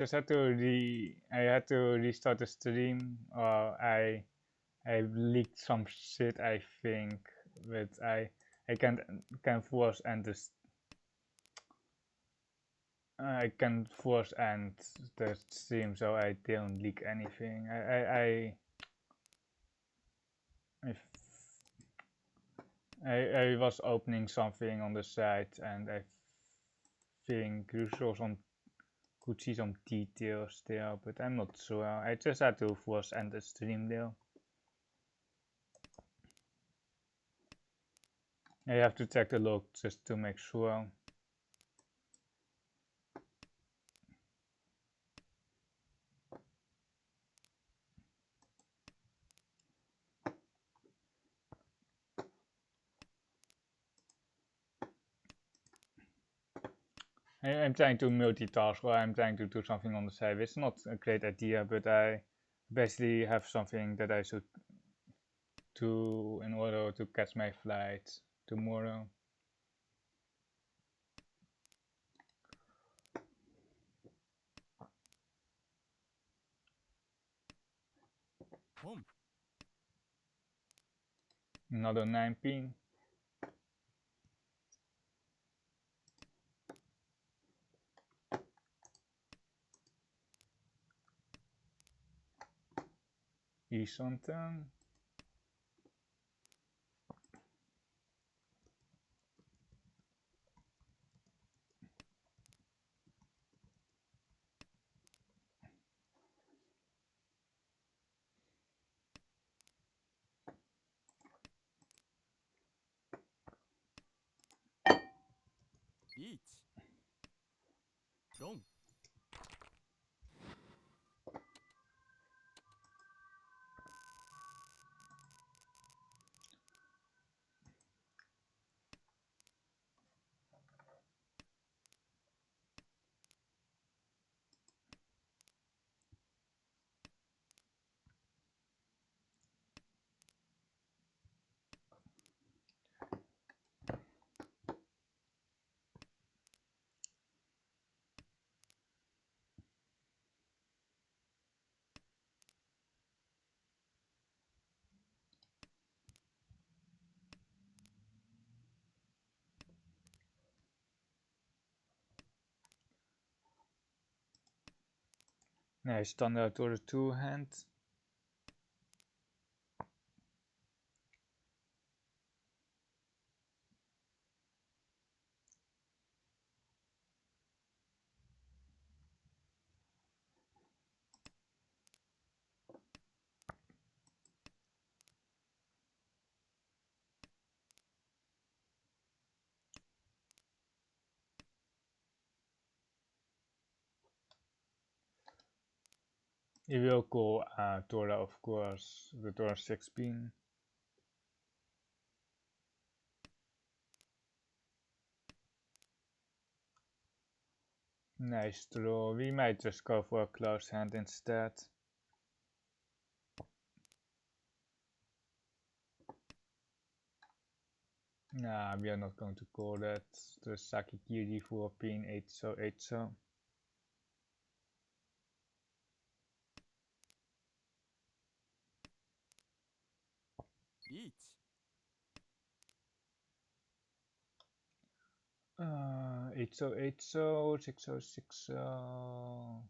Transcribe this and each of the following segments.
Just had to I had to restart the stream, or I leaked some shit, I think, but I can force end this. I can force end the stream so I don't leak anything. I, I was opening something on the site and I think you saw some could see some details there, but I'm not sure. I just had to force end the stream there. I have to check the log just to make sure. I'm trying to multitask, or I'm trying to do something on the side. It's not a great idea, but I basically have something that I should do in order to catch my flight tomorrow. Another 9 pin. Something. Nee, standaard door de two-hand. Je wil go door, of course, the door 6 pin. Nice draw. We might just go for a close hand instead. Nah, we are not going to call that. The Sakikiri for pin 8 so 8 so. Each. 8 so 8 so 6 so 6 so.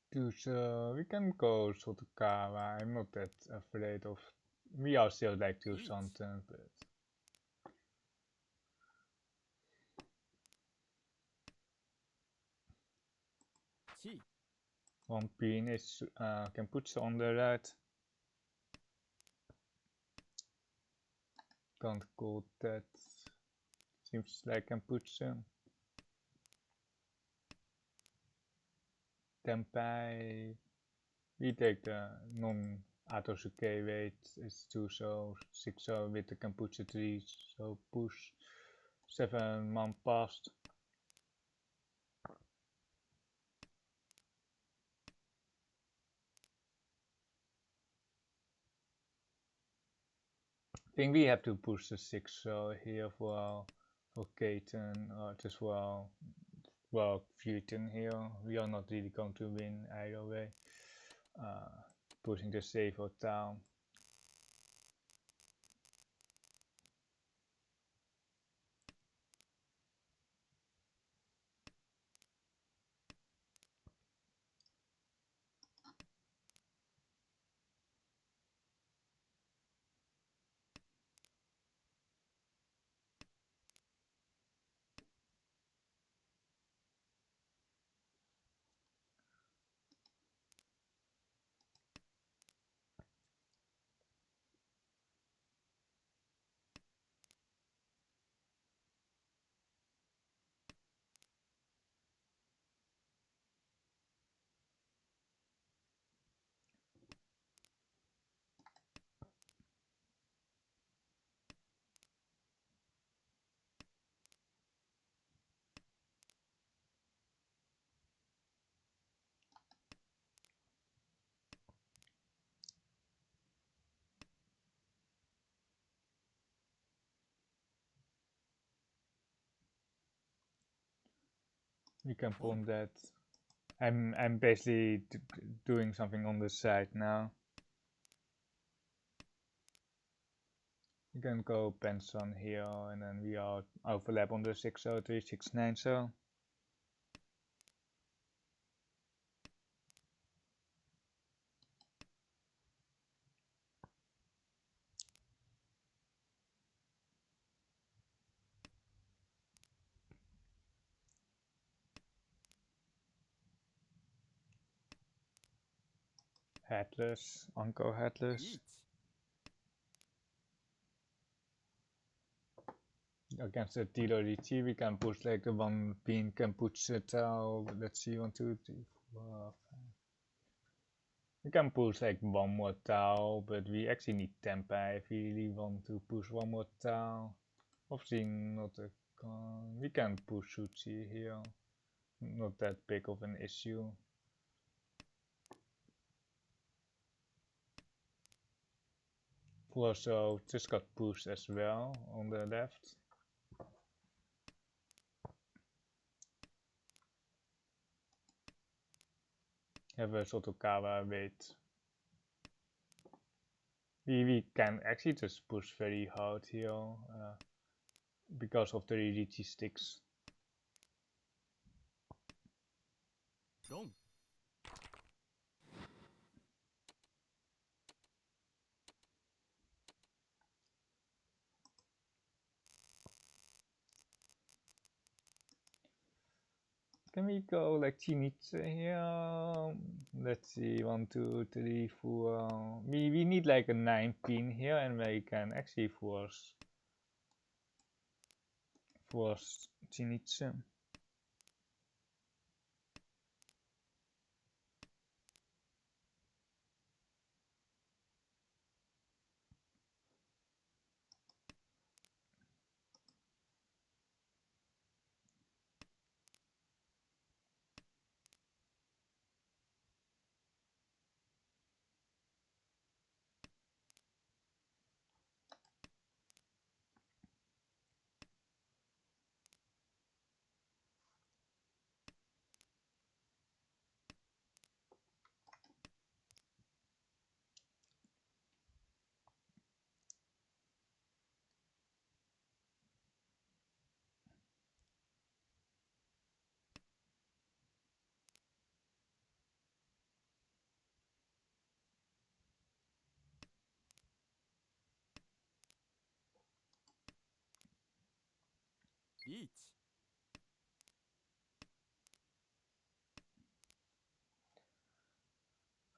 Dus we can go Sotokawa. I'm not that afraid of. We also like to something, but. Chi. One pin is can put on the right. Can't call that. Seems like can put some. Tempai. We take the non Atosuke weight is 2 so 6 so with the Kampucha 3 so push 7 man past. I think we have to push the 6 so here for Katen or just well Futon here. We are not really going to win either way. Pushing the safer town. We can pawn that. I'm basically doing something on the side now. You can go Penson here and then we are overlap on the 603, 69 so. Headless, Anko headless. Against the Tilo Riichi, we can push like the one pin can push the tile. Let's see, 1, 2, 3, 4, 5. We can push like one more tile, but we actually need tempa if we really want to push one more tile. Obviously, not a con. We can push Suchi here. Not that big of an issue. Also, just got pushed as well on the left. Have a Sotokawa wait. We can actually just push very hard here because of the Riichi sticks. Wrong. Can we go like Chinitsu here? Let's see, 1, 2, 3, 4. We need like a 9 pin here, and we can actually force Chinitsu.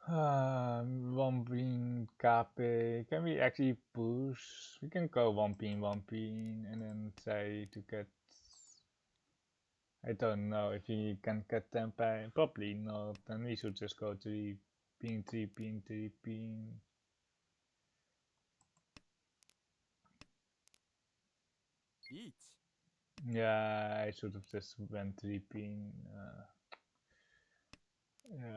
One pin KP. Can we actually push? We can go one pin, and then try to get. I don't know if we can get them by. Probably not. Then we should just go 3 pin, 3 pin, 3 pin. Riichi. Yeah, I should have just went 3 pin. Yeah.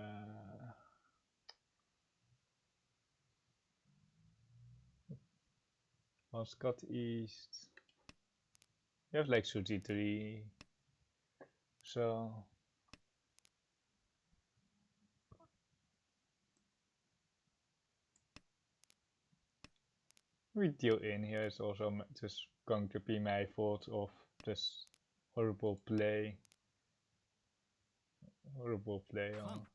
Scott East. You have like Suji 3. So. Video in here is also just going to be my fault of just horrible play. Horrible play on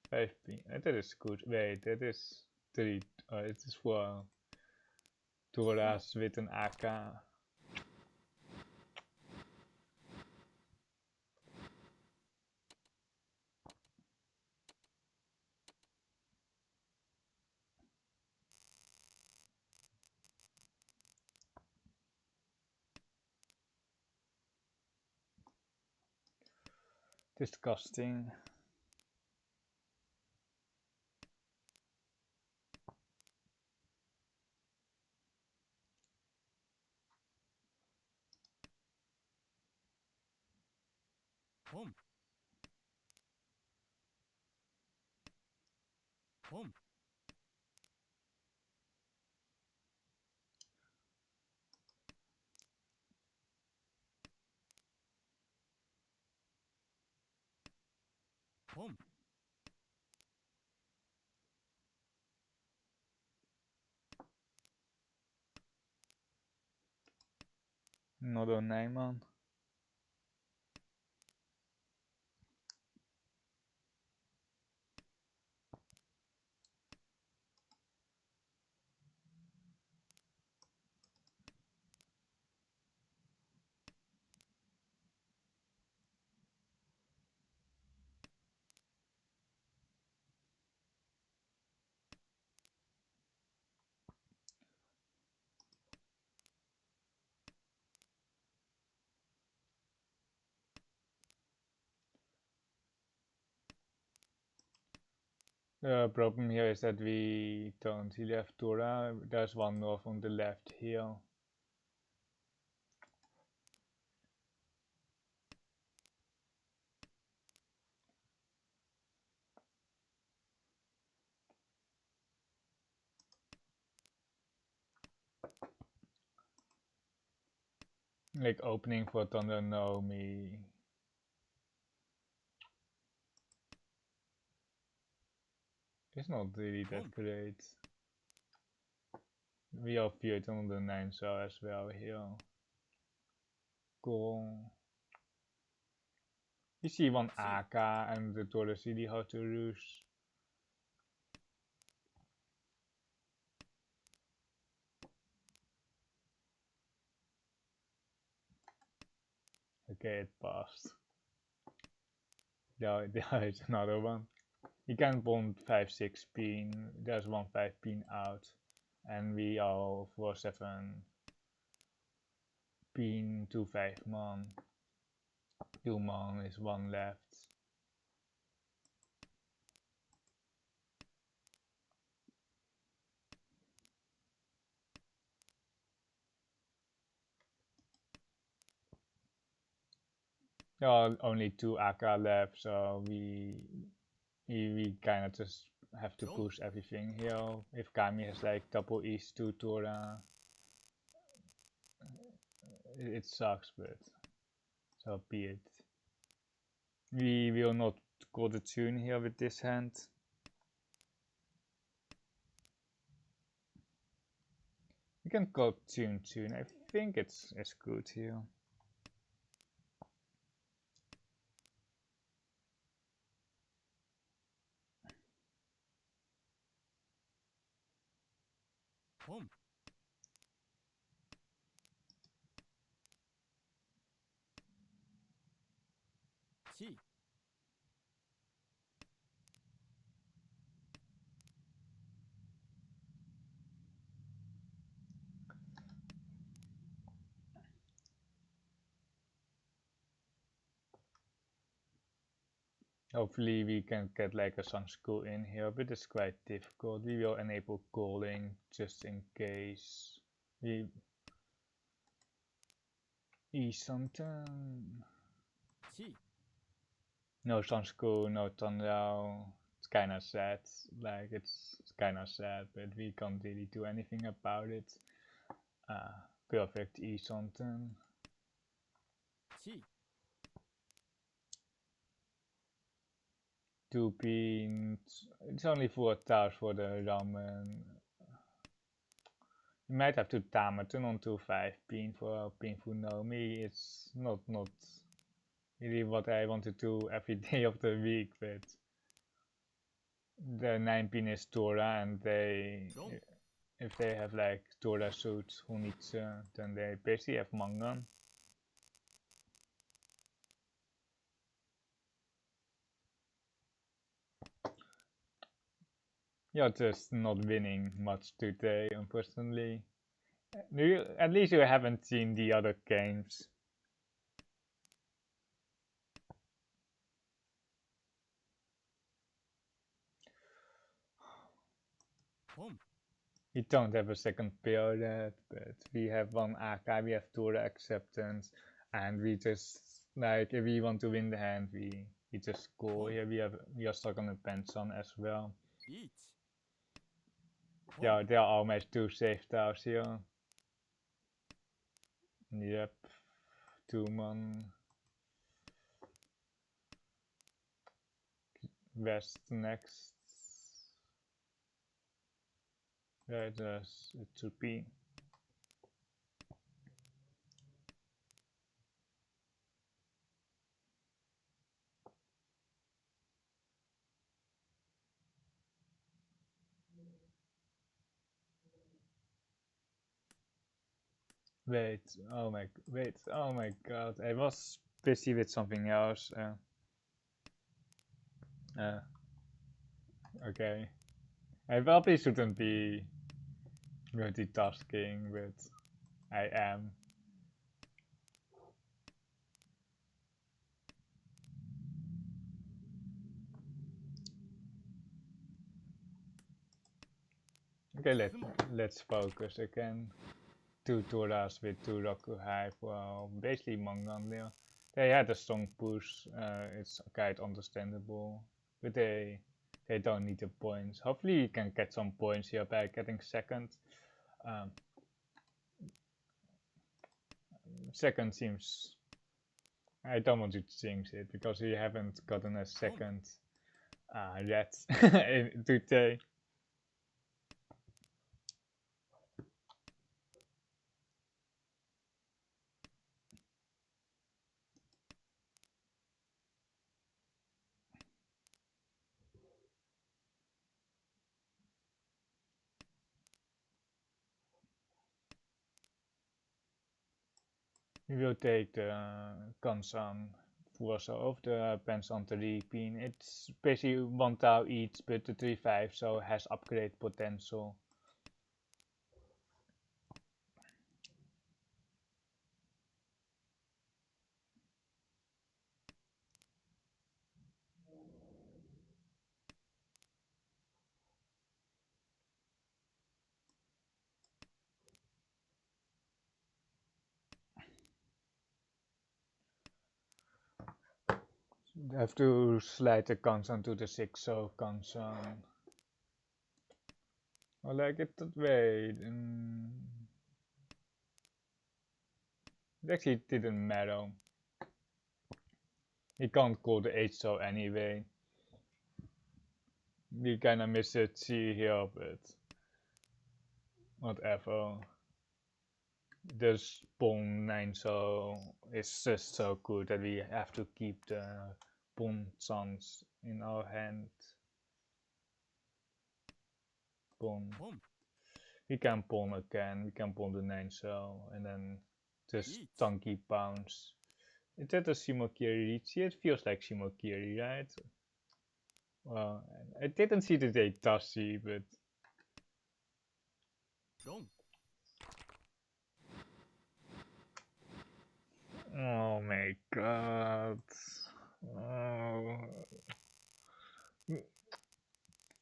5 pin. That is good. Wait, that is 3. It is for Toras with an AK. Disgusting. Home. Home. Home. Another Nijman. The problem here is that we don't really have Tora. There's one north on the left here. Like opening for Thunder no me. It's not really that great. We have viewed on the 9 so as well here. Cool. You see one AK and the Taurus really how to roost. Okay, it passed. There is another one. You can bond 5-6 pin. There's one 5 pin out. And we are for 7 pin to 5 man. 2 man is 1 left. There are only 2 AK left, so we kind of just have to push everything here. If Kami has like double East 2 Tora, it sucks, but so be it. We will not go the tune here with this hand. We can go tune. I think it's good here. Home. Chi. Hopefully we can get like a song school in here, but it's quite difficult. We will enable calling just in case we something. C. No song school, no Tenhou. It's kinda sad. Like it's kinda sad, but we can't really do anything about it. Perfect something. C. 2 pins. It's only 4 tiles for the ramen. You might have to turn on to 5 pin for painful Nomi. It's not really what I want to do every day of the week, but the 9 pin is Tora, and if they have like Tora suits who needs then they basically have Mangan. You're just not winning much today, unfortunately. At least you haven't seen the other games. Pom. We don't have a second pair yet, but we have one AK, we have Tora acceptance, and we just like if we want to win the hand, we just score. Here we are stuck on a Penson as well. Each. Yeah, there are almost 2 safe tiles here. Yep, 2-man. West next. Right, it should be. Wait, oh my god, I was busy with something else. Okay. I probably shouldn't be multitasking, but I am. Okay, let's focus again. 2 Toras with 2 Rokuhai, well, basically Mangan there. They had a strong push, it's quite understandable, but they don't need the points. Hopefully you can get some points here by getting second. Second seems... I don't want to jinx it, because we haven't gotten a second yet today. We will take the Kansan Forza of the Pensan 3 pin. It's basically 1 tile each, but the 3-5 so has upgrade potential. Have to slide the Kansan to the 6, so Kansan. I like it that way. It actually didn't matter. We can't call the 8 so anyway. We kinda miss it C here, but whatever. The pawn 9 so is just so good that we have to keep the pawn sons in our hand. Pawn. We can pawn again, we can pawn the 9 so, and then just chunky pounds. Is that a Shimokiri Riichi? It feels like Shimokiri, right? Well, I didn't see the Daitashi, but... Oh my god. Oh.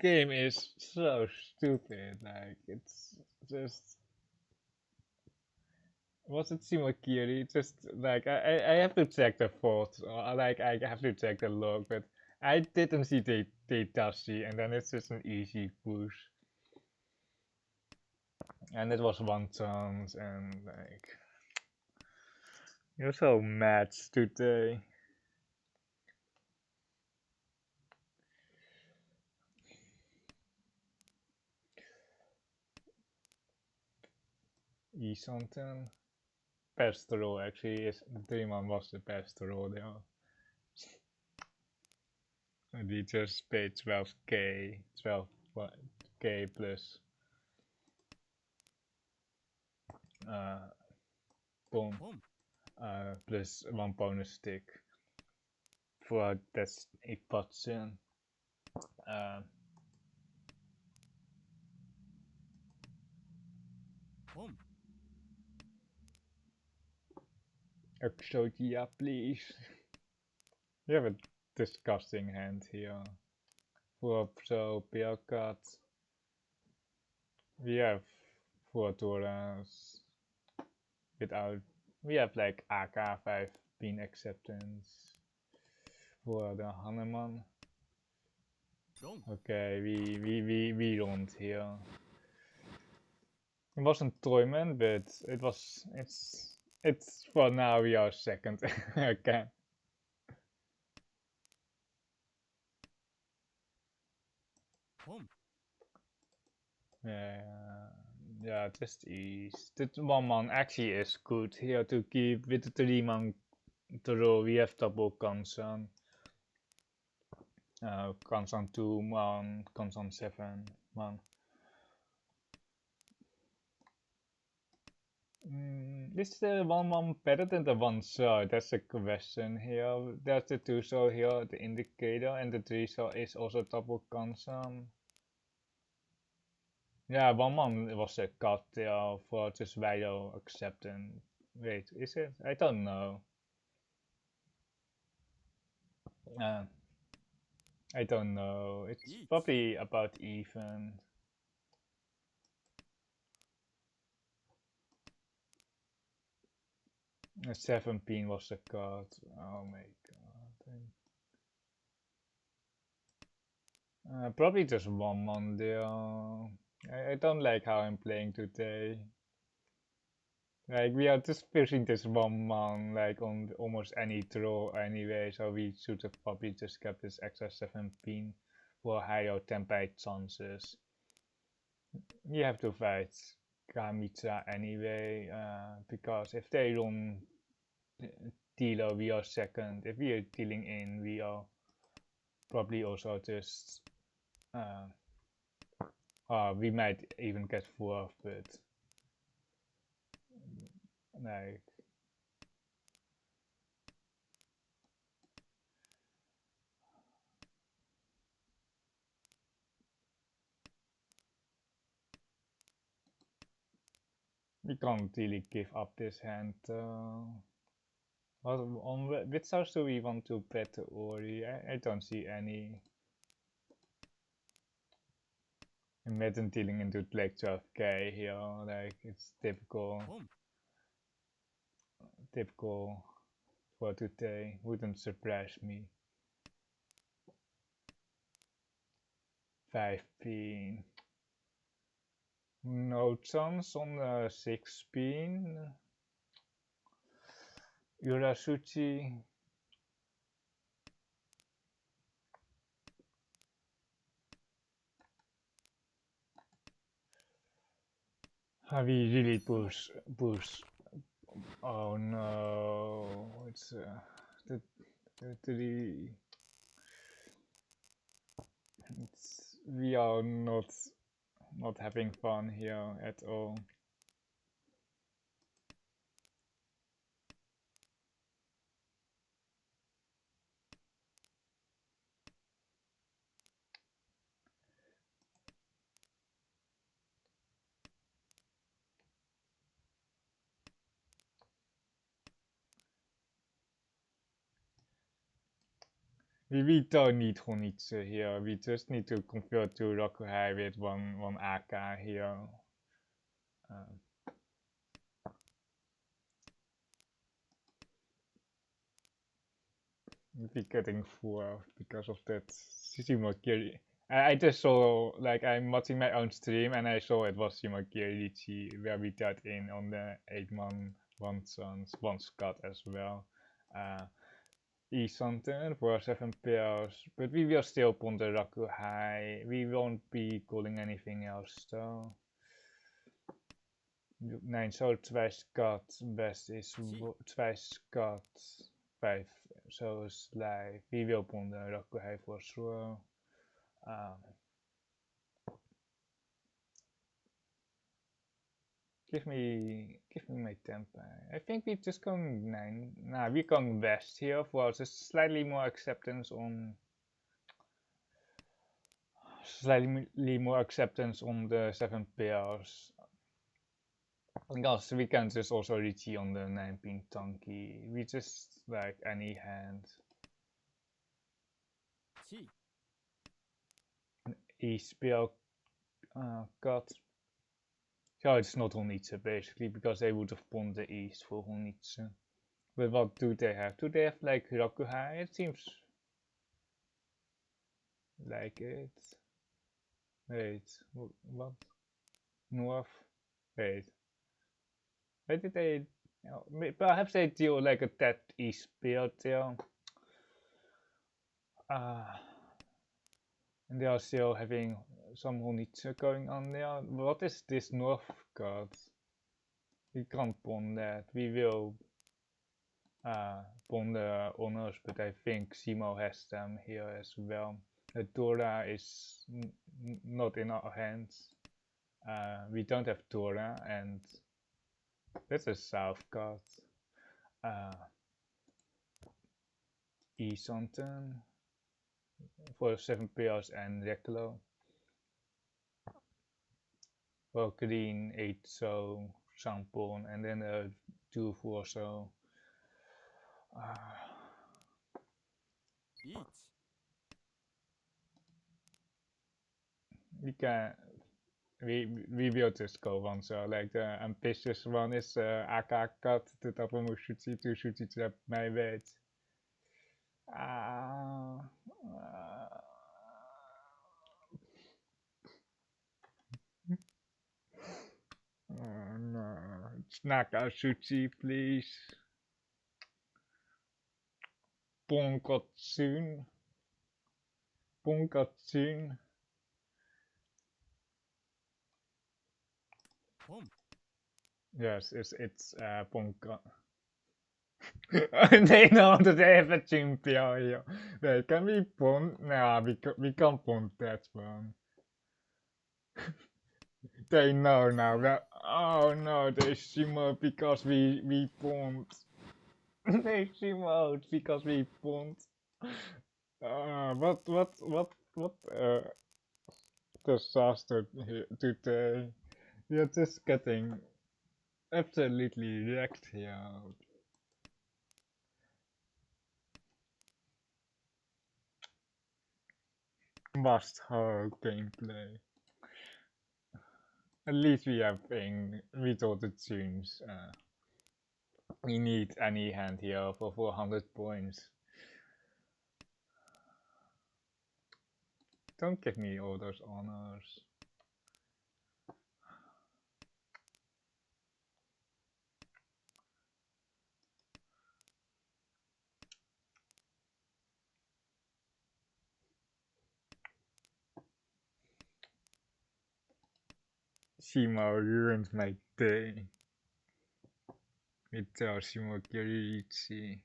game is so stupid. Like it's just was it Simakiri? Just like I have to check the fault, or like I have to check the log, but I didn't see the Tashi, and then it's just an easy push. And it was one chance, and like you're so mad today. E something. Best roll actually is the 3-man was the best roll there. And we just paid 12k, 12k plus boom, plus one bonus stick for that's a potsen. Exodia, please. You have a disgusting hand here. For so Pilkat. We have 4 Torahs without. We have like AK5 bean acceptance for the Hanuman. Okay, we don't here. It wasn't Toyman, but it's for now we are second again. Yeah, just ease. The 1-man actually is good here to keep with the 3-man throw. We have double Kansan. Kansan 2-man, Kansan 7-man. Is the 1-man better than the 1-shot? That's a question here. There's the 2-shot here, the indicator, and the 3-shot is also double Kansan. Yeah, 1-man was a cut there for just video accepting. Wait, is it? I don't know. I don't know. It's probably about even. A 7 was the card. Oh my god. Probably just 1-man there. I don't like how I'm playing today. Like we are just pushing this 1-man like on almost any draw anyway, so we should have probably just kept this extra 7 for higher tempo chances. You have to fight Kamitsa anyway, because if they run dealer, we are second. If we are dealing in, we are probably also just we might even get fourth, but like we can't really give up this hand. On which house do we want to bet Ori? I don't see any. Imagine dealing into black 12k here, like it's typical for today, wouldn't surprise me. 5 no chance on the 6 Urasuchi. We really push. Oh no, it's the 3. We are not having fun here at all. We don't need Honitsu here. We just need to convert to Rokuhai with one AK here. Maybe getting 4 because of that Shimakiri. I just saw, like, I'm watching my own stream and I saw it was Shimakiri Riichi where we got in on the 8-man, 1 Sons, 1 Scott as well. E-Something for 7 pairs, but we will still put the Raku high. We won't be calling anything else though. 9 zo 2 Scott, best is 2 Scott, 5 zo slide. We will put the Raku high for sure. Give me my tempo. I think we just go 9. Nah, we going west here for just slightly more acceptance on the 7 pairs. Because we can just also reach on the 9-pin Tonki. We just like any hand. East spell cut. So it's not Honitsu basically, because they would have pawned the east for Honitsu. But what do they have? Do they have like Rakuhai? It seems like it. Wait, what? North? Wait. Where did they? Perhaps they deal like a that east build there. And they are still having some Honitsu going on there. What is this north card? We can't pawn that. We will pawn the honors, but I think Simo has them here as well. The Dora is not in our hands. We don't have Dora, and that's a south card. E-Something for 7 pairs and Reklo. For green 8 so Sampon, and then a 2-4 so. We will just go one, so like the ambitious one is AK cut, the double Mushuchi to Shuchi my weight. Oh no, it's Nakashuchi, please. Ponkotsun. Ponkotsun. Yes, it's Ponka. They know that they have a Chimpio here. Wait, can we pont? Nah, we can't pont that one. They know now that. Oh no, they shimo because we pont. They shimo because we pont. What disaster today. We are just getting absolutely wrecked here. Must have gameplay. At least we are playing with all the tunes. We need any hand here for 400 points. Don't give me all those honors. Shimo ruined my day. With Shimo Kiriichi.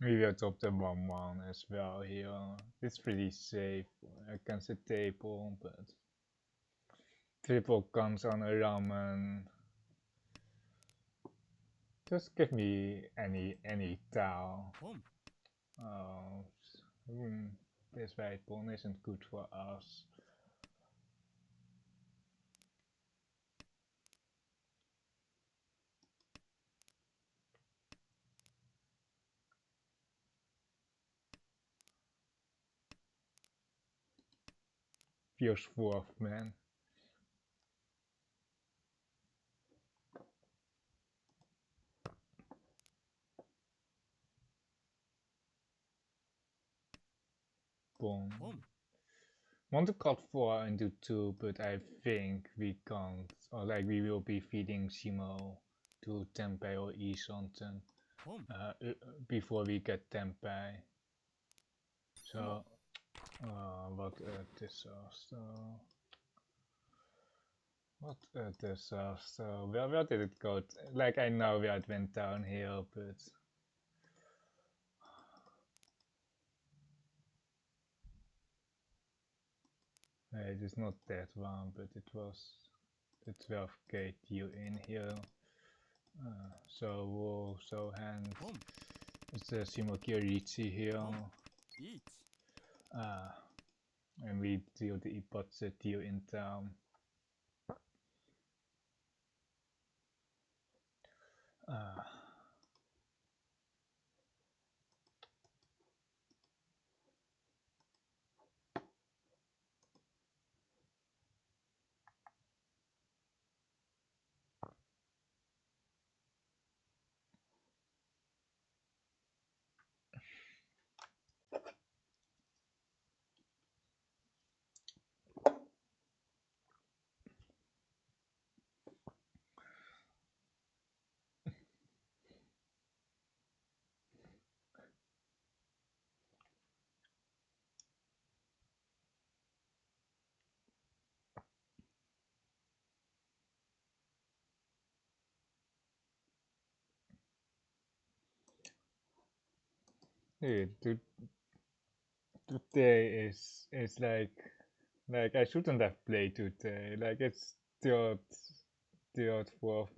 We will top the 1-1 as well here. It's pretty safe against the table, but triple guns on a ramen. Just give me any Tao. Oh, this white pawn isn't good for us. fierce wolf, man. Boom. Want to cut 4 into 2, but I think we can't. Or like we will be feeding Simo to Tempeh or eat something before we get Tempeh. So, what a disaster. What a disaster. Where did it go? Like I know where it went downhill, but it is not that one, but it was the 12k deal in here. So Houou, so hand. It's the Riichi here. And we deal the Ipotse deal in town. Hey, today is like I shouldn't have played today. Like it's the odd fourth.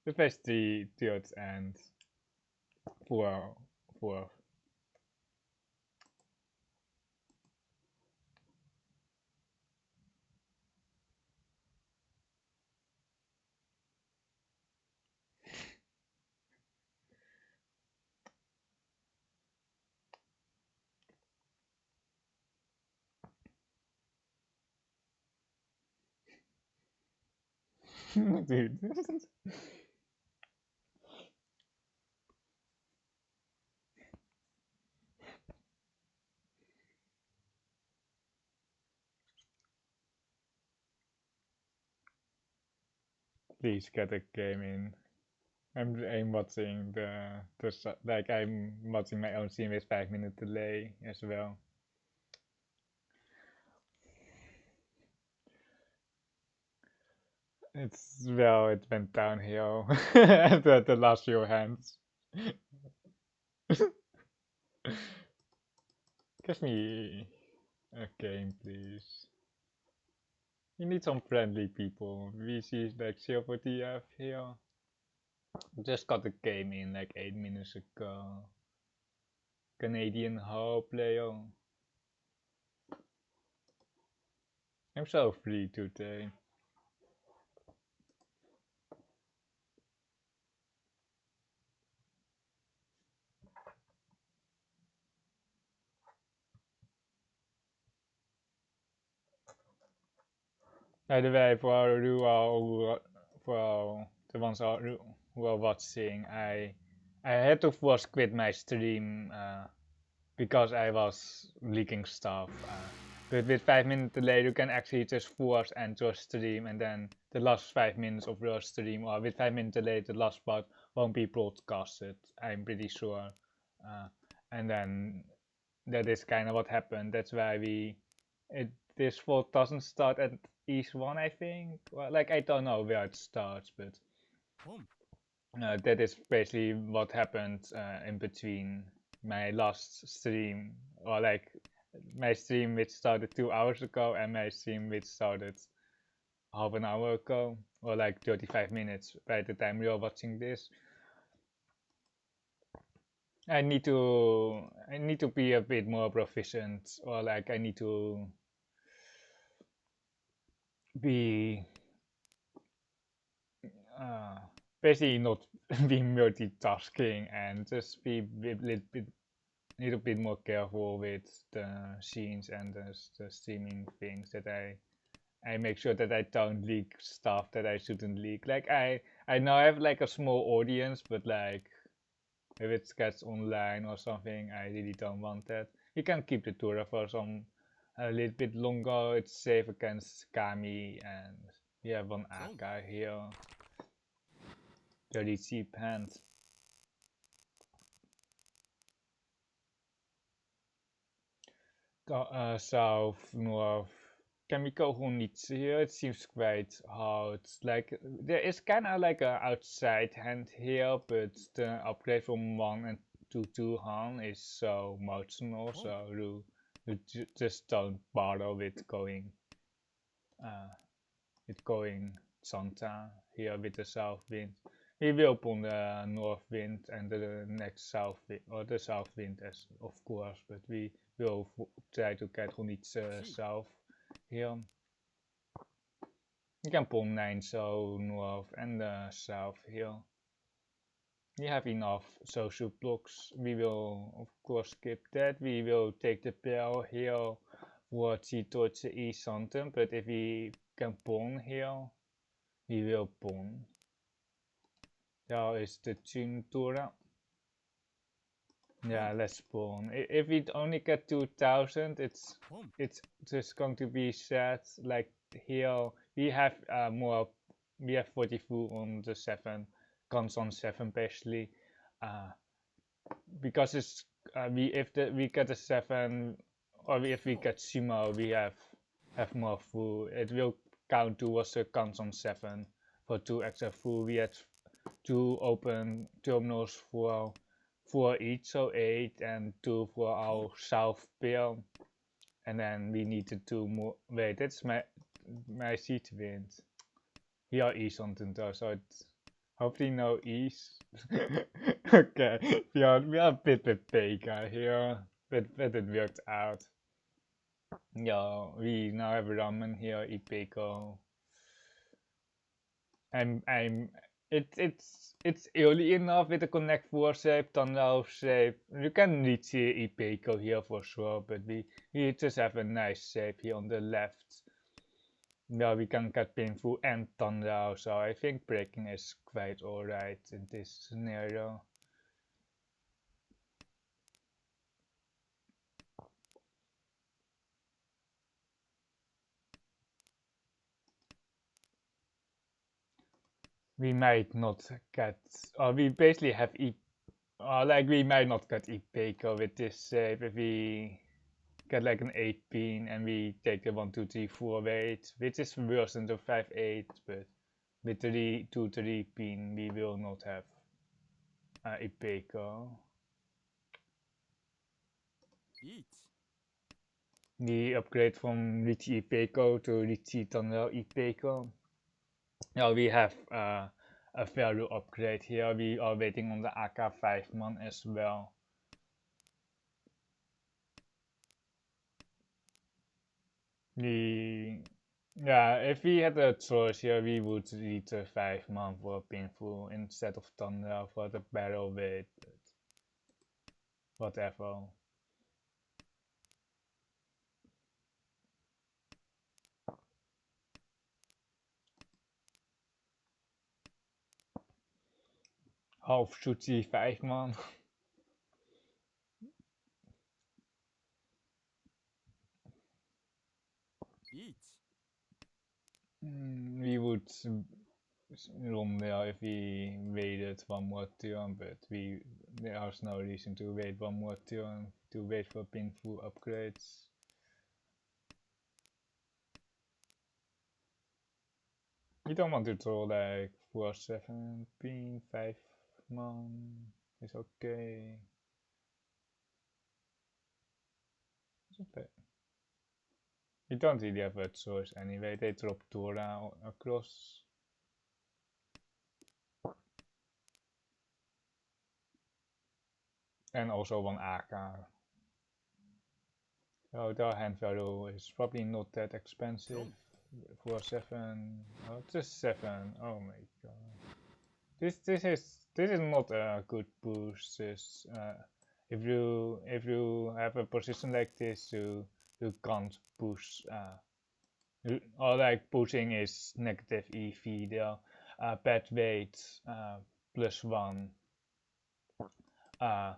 Especially the odd and fourth. Dude. Please get a game in. I'm watching like I'm watching my own stream with 5 minute delay as well. It went downhill at the last few hands. Give me a game, please. You need some friendly people. We see like Silver TF here. Just got the game in like 8 minutes ago. Canadian Houou player. I'm so free today. By the way, for the ones who are watching, I had to force quit my stream because I was leaking stuff. But with 5 minute delay, you can actually just force end your stream, and then the last 5 minutes of your stream, or with 5 minute delay, the last part won't be broadcasted. I'm pretty sure. And then that is kind of what happened. That's why this fault doesn't start at East 1, I think. Well, like I don't know where it starts, but that is basically what happened in between my last stream, or like my stream which started 2 hours ago and my stream which started half an hour ago, or like 35 minutes by the time you're watching this. I need to be a bit more proficient, or like I need to be basically not be multitasking and just be a little bit need a bit more careful with the scenes and the streaming things that I make sure that I don't leak stuff that I shouldn't leak. Like I now have like a small audience, but like if it gets online or something, I really don't want that. You can keep the tour for some a little bit longer. It's safe against Kami, and we have one AK here. Very cheap hand. South, north. Can we go Honitsu here? It seems quite hard. Like there is kind of like a outside hand here, but the upgrade from 1 and to 2 Han is so marginal, so you just don't bother with going Santa here with the south wind. We will open the north wind and the next south wind, or the south wind as of course, but we will try to get Honitsu south here. You can pull 9 so north and south here. We have enough social blocks. We will of course skip that. We will take the bell here for towards the east something, but if we can pawn here, we will pawn. There is the Chuntura. Yeah, let's pawn. If we only get 2000, it's just going to be sad. Like here, we have more. We have 44 on the 7, guns on 7 basically. Because it's we get a 7, or if we get sumo, we have more full. It will count towards the guns on 7 for 2 extra full. We had 2 open terminals for 4 each, so 8, and 2 for our south pair. And then we needed 2 more. Wait, that's my seat wind. Here east something though, so it's hopefully no east. Okay, we are a bit with Pega here, but it worked out. Yeah, we now have ramen here, Ipeko. It's early enough with the Connect 4 shape, Thunder shape. You can reach Ipeko here for sure, but we just have a nice shape here on the left. Yeah, we can get painful and Thunder, so I think breaking is quite alright in this scenario. We might not get, or we basically have like we might not get Ipeko with this shape if we get like an 8 pin and we take the 1, 2, 3, 4 weight, which is worse than the 5, 8, but with the 2, 3 pin we will not have Ipeko. We upgrade from Riichi Ipeko to Riichi Tunnel Ipeko. Now we have a value upgrade here. We are waiting on the AK5 man as well. Yeah, if we had a choice here, we would read the 5 man for painful instead of Thunder for the barrel weight, but whatever. Half shooty 5 man. We would run there if we waited one more turn, but there's no reason to wait one more turn to wait for painful upgrades. You don't want to draw like 4, 7 pin, 5 man. It's okay. It's okay. You don't really have a choice anyway. They drop Tora across. And also one AK. So the hand value is probably not that expensive. For 7, oh, just 7. Oh my god. This is not a good boost. if you have a position like this, you can't push. Or like pushing is negative EV. The pet weight +1. Uh,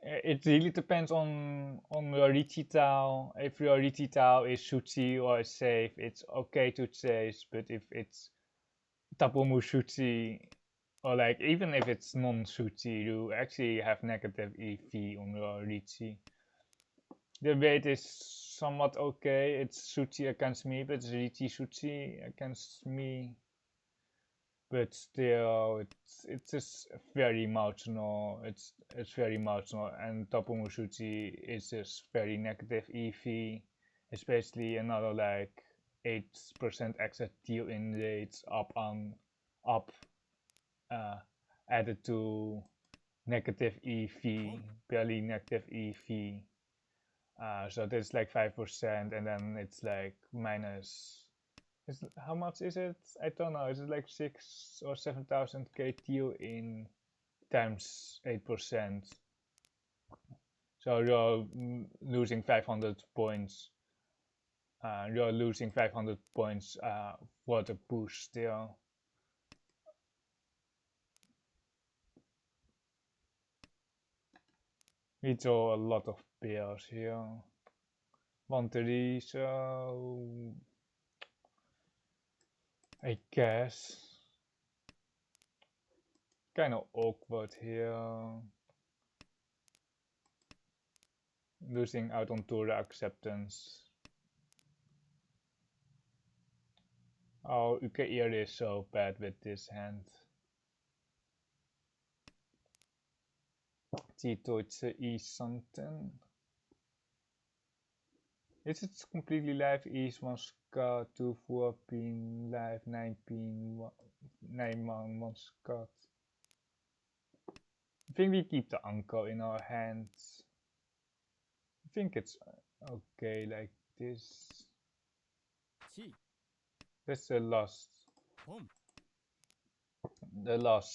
it really depends on your Riichi tile. If your Riichi tile is Shuchi or is safe, it's okay to chase. But if it's Tapumu Shuchi, or like even if it's non-Shuchi, you actually have negative EV on your Riichi. The weight is somewhat okay. It's Shuchi against me, but it's Riichi Shuchi against me. But still, it's just very marginal. It's very marginal, and Tapumu Shuchi is just very negative EV, especially another like 8% extra deal in rates up added to negative EV, barely negative EV. So that's like 5%, and then it's like minus. How much is it? I don't know. Is it like 6 or 7,000 KTU in times 8%? So you're losing 500 points. You're losing 500 points for the push still. We draw a lot of pairs here. 1-3, so I guess kind of awkward here. Losing out on Tora acceptance. Oh, Ukair is so bad with this hand. Deutsche E something. Is it completely live? East 1 Scott, 2 4 pin, live 9 pin, 9 man 1 Scott. I think we keep the uncle in our hands. I think it's okay like this. That's the last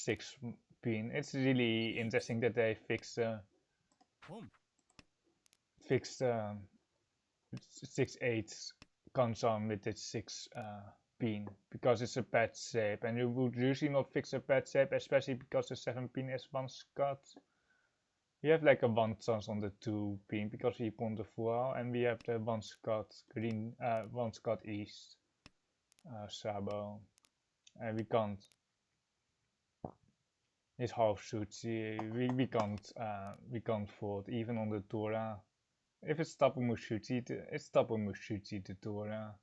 6 pin. It's really interesting that they fixed 6-8 console with its 6 pin, because it's a bad shape, and you would usually not fix a bad shape, especially because the 7 pin is 1 Scott. We have like a 1 chance on the 2 pin because we pawned the 4, and we have the 1 Scott green, 1 Scott east Sabo, and we can't. It's half Shuchi. We can't fold even on the Tora. If it's Tapumu Shuchi, it's Tapumu Shuchi the Tora.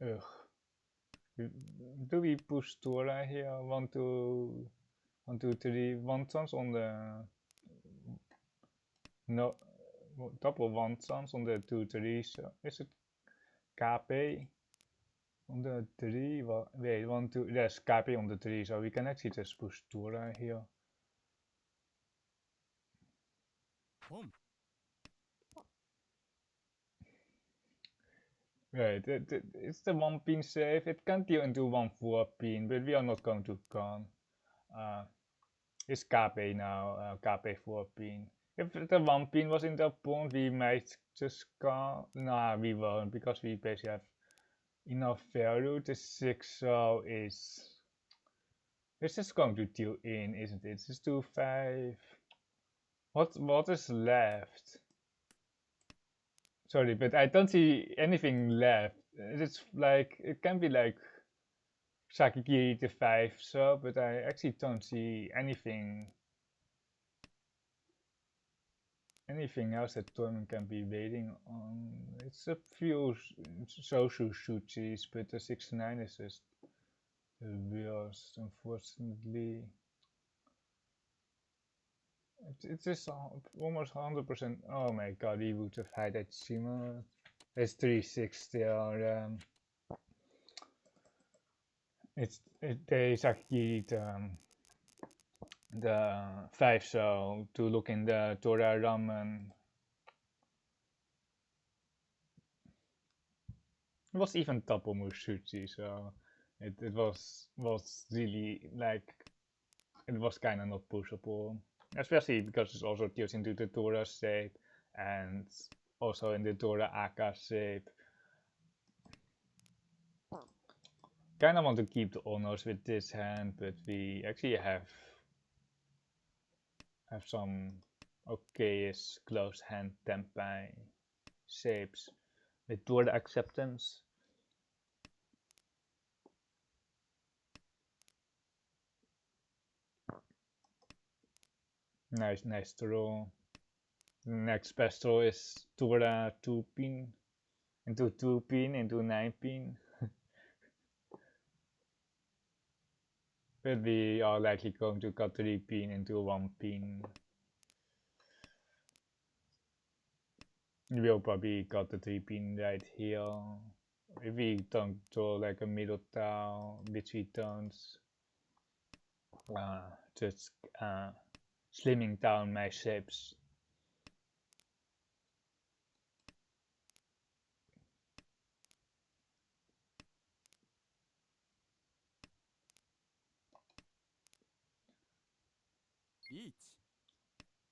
Ugh. Do we push Tora here? 1, 2, 1, 2, 3. 1 chance on the no double 1 chance on the 2, 3. So is it KP on the 3? Well, wait, 1, 2. There's KP on the 3, so we can actually just push Tora here. Right, it's the 1 pin save. It can deal into 1 4 pin, but we are not going to con. It's KP now, KP 4 pin. If the 1 pin was in the pawn, we might just con. Nah, we won't, because we basically have enough value. The 6 so is. It's just going to deal in, isn't it? It's just 2, 5. What is left? Sorry, but I don't see anything left. It's like, it can be like Sakigiri the 5 so, but I actually don't see anything else that Torment can be waiting on. It's a few social Shuchis, but the 6-9 is just the worst, unfortunately. It's just almost 100%. Oh my god, he would have had that Shima. It's 3-6 still. They Sakigiri the 5 so to look in the Torah Ramen. It was even Tapo Mushuchi, so it was really like, it was kind of not pushable. especially because it's also tilts into the Dora shape and also in the Dora Aka shape. Kinda want to keep the honors with this hand, but we actually have some okayish close hand tempai shapes with Dora acceptance. Nice draw. Next best draw is Dora 2 pin into 2 pin into 9 pin. But we are likely going to cut 3 pin into 1 pin. We will probably cut the 3 pin right here. If we don't draw like a middle tile between tones, just slimming down my shapes. Riichi.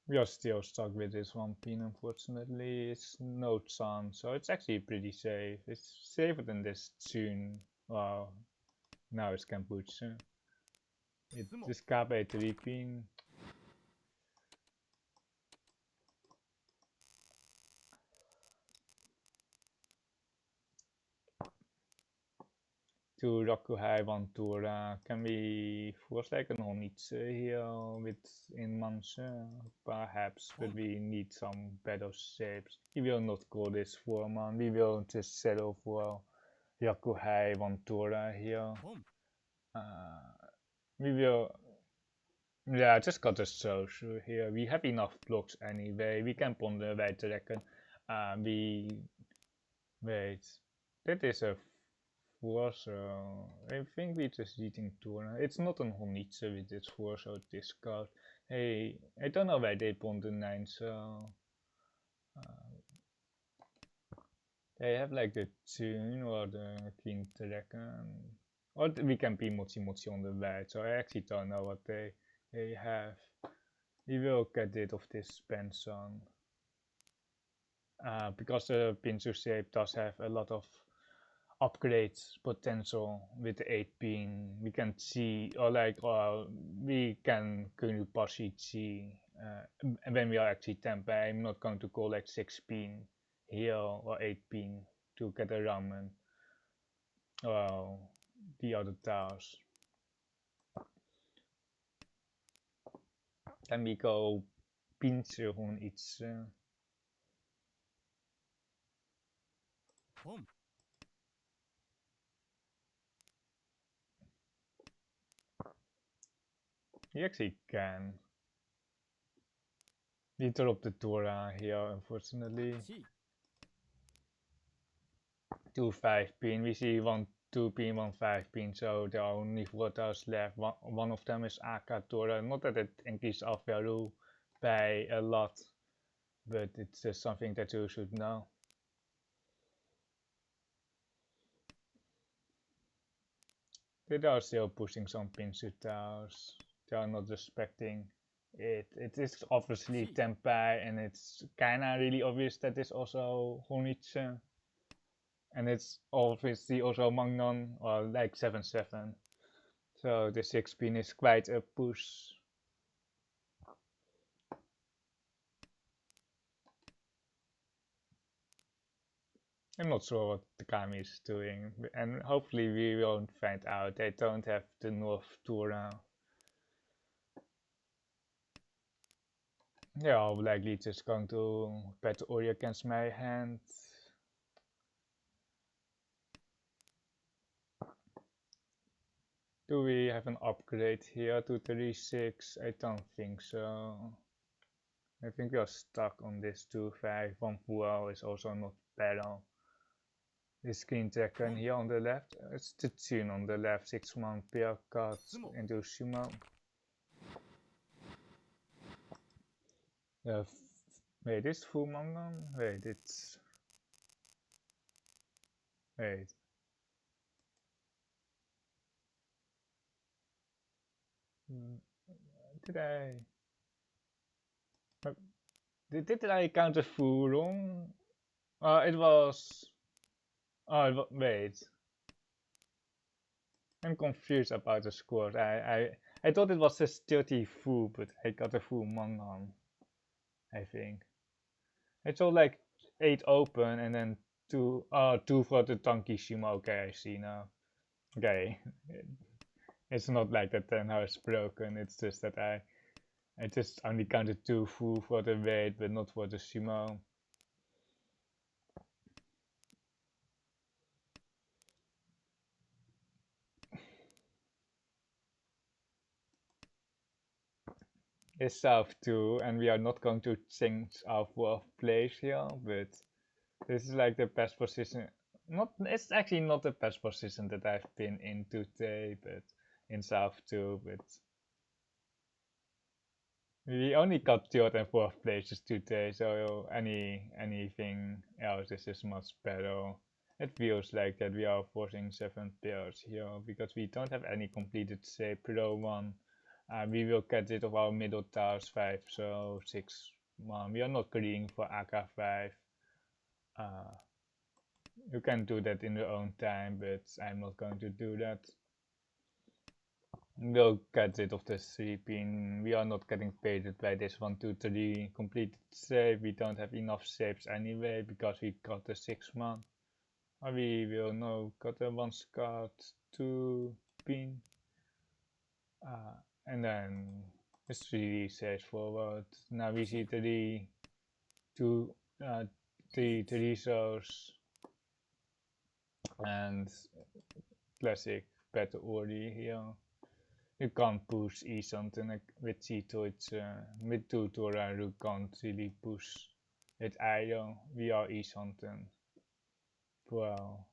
We are still stuck with this 1 pin, unfortunately. It's no chance, so it's actually pretty safe. It's safer than this tune. Well, now it's Kampuche. It's this KB 3 pin. To Rokuhai Ventura, can we force like an Onitsu here with in Manche? Perhaps, but we need some better shapes. We will not call this 4-man, we will just settle for Rokuhai Ventura here. We will, yeah, just got a social here. We have enough blocks anyway. We can ponder right reckon. Wait, that is a so I think we're just eating tuna. It's not an honitsu with this 4, so discard. Hey, I don't know why they put the 9, so they have like the tune or the king dragon. Or we can be mochi mochi on the right, so I actually don't know what they have. We will get rid of this Benson. Because the pincer shape does have a lot of upgrades potential with the 8 pin. We can see, or like, we can partially see when we are actually tempai. I'm not going to go like 6 pin here or 8 pin to get a ramen. Well, the other tiles. Then we go pinchen gewoon iets. You actually can. We drop the Dora here, unfortunately. 2 5 pin. We see 1 2 pin, 1 5 pin, so there are only 4 tiles left. One of them is Aka Dora. Not that it increases our value by a lot, but it's just something that you should know. They are still pushing some pincer tiles. They are not respecting it. It is obviously Tempai, and it's kinda really obvious that it's also Honitsu. And it's obviously also Mangnon, or like 7-7. So the 6 pin is quite a push. I'm not sure what the Kami is doing, and hopefully we won't find out. They don't have the North Tura. They are likely just going to bet Ori against my hand. Do we have an upgrade here to 36? I don't think so. I think we are stuck on this 2-5. 1 Houou is also not better. This green dragon here on the left, it's the tune on the left, 6-man pair cut into Sumo. Wait, is full Mangon? Wait, it's... Wait. Did I... Did I count the full wrong? It was. Wait. I'm confused about the scores. I thought it was just 30 full, but I got a full Mangan, I think. I saw like 8 open and then 2 for the Tankishima. Okay, I see now. Okay. It's not like the Tenhou is broken, it's just that I just only counted 2 full for the weight, but not for the Shimo. It's South 2, and we are not going to change our fourth place here, but this is like the best position. It's actually not the best position that I've been in today, but in South 2, but we only got third and fourth places today, so anything else is just much better. It feels like that we are forcing 7 pairs here because we don't have any completed say Pro 1. We will get rid of our middle towers 5, so 6 1. We are not greeing for AK5. Uh, you can do that in your own time, but I'm not going to do that. We'll get rid of the 3 pin. We are not getting paid by this 1, 2, 3 completed save. We don't have enough saves anyway because we got the 6 man. We will now got a 1 scout, 2 pin. And then it's 3 saves forward. Now we see 3, 2, 3 shows. And classic battle order here. You can't push something with Cheeto, it's with tutorial you can't really push it either. We are something. Well,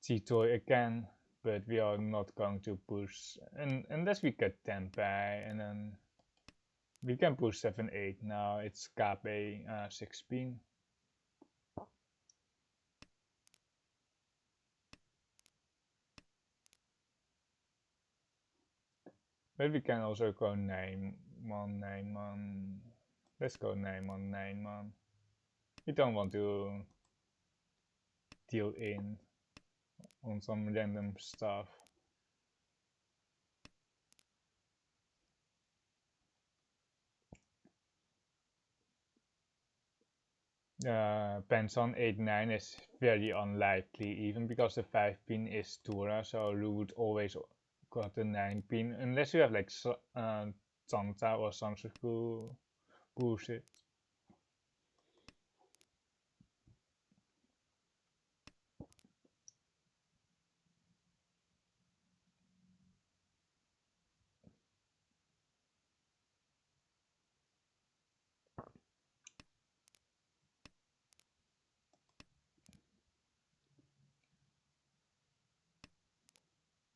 Cheeto again, but we are not going to push, and unless we get 10 by, and then we can push 7, 8 now, it's KP 16. But we can also go 9 1, 9 1. Let's go 9 1, 9 1. We don't want to deal in on some random stuff. Penson 8-9 is very unlikely, even because the 5 pin is Tura, so you would always got the 9 pin, unless you have like Santa or Sansuku bullshit.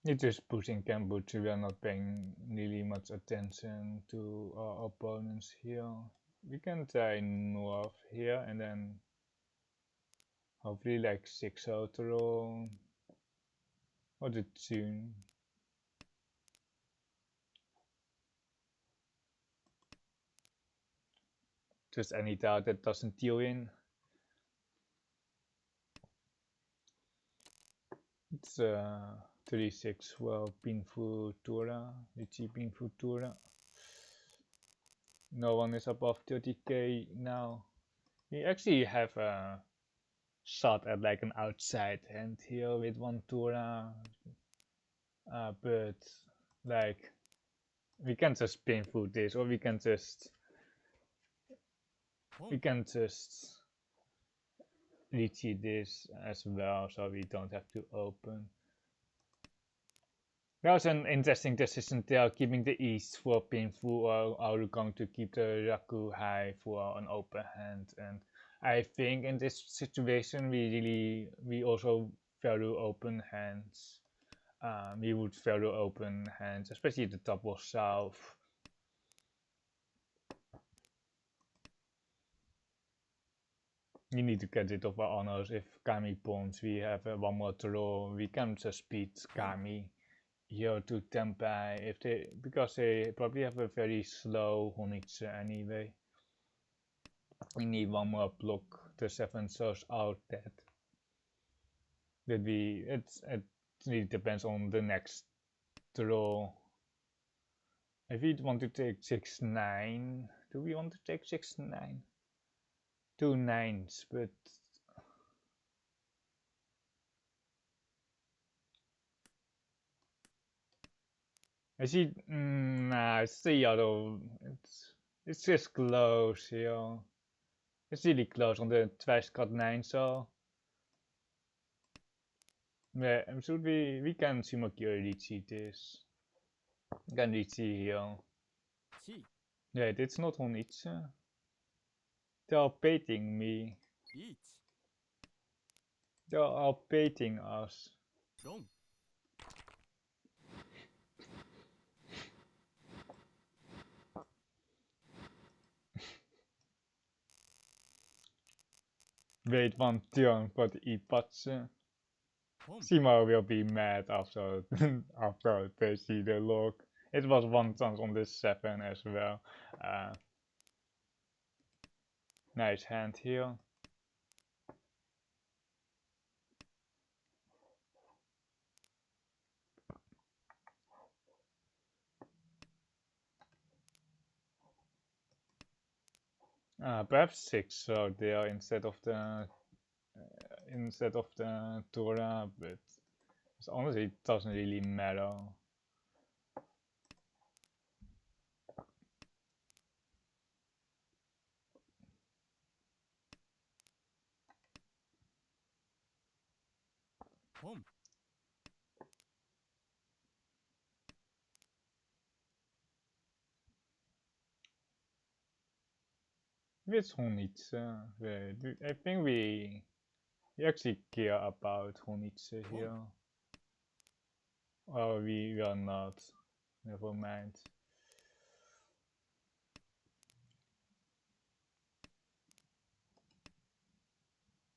It's just pushing Kambutsu, we are not paying really much attention to our opponents here. We can try north here and then hopefully like 6 outro or the tune. Just any tile that doesn't deal in. It's 36, well, Pinfu Tura, Riichi Pinfu Tura. No one is above 30k now. We actually have a shot at like an outside hand here with 1 Tura. But like we can just Pinfu this, or we can just Riichi this as well, so we don't have to open. That was an interesting decision there, keeping the east for Pinfu, or are you going to keep the Raku high for an open hand? And I think in this situation we also value open hands. We would value open hands, especially the top was south. We need to get rid of our honors. If Kami pawns, we have one more draw. We can just beat Kami here to Tempai if they, because they probably have a very slow Honitsu anyway. We need one more block. The 7 shows out that it really depends on the next draw. If we want to take 6-9, do we want to take 6-9? 2 9s, but I see. Nah, it's the other. It's just close here. It's really close on the twice cut 9, so yeah, should we can Sumaki Riichi this. We can Riichi here. 地 Yeah, it's not on each. They are baiting me. リーチ They are baiting us. ロン Wait one turn for the Ipatsu. ポン Simo will be mad after after they see the log. It was one chance on this 7 as well. Nice hand here. Perhaps 6 so there instead of the Tora, but honestly it doesn't really matter. ポン With Honitsu, I think we actually care about Honitsu here. Oh, we are not. Never mind.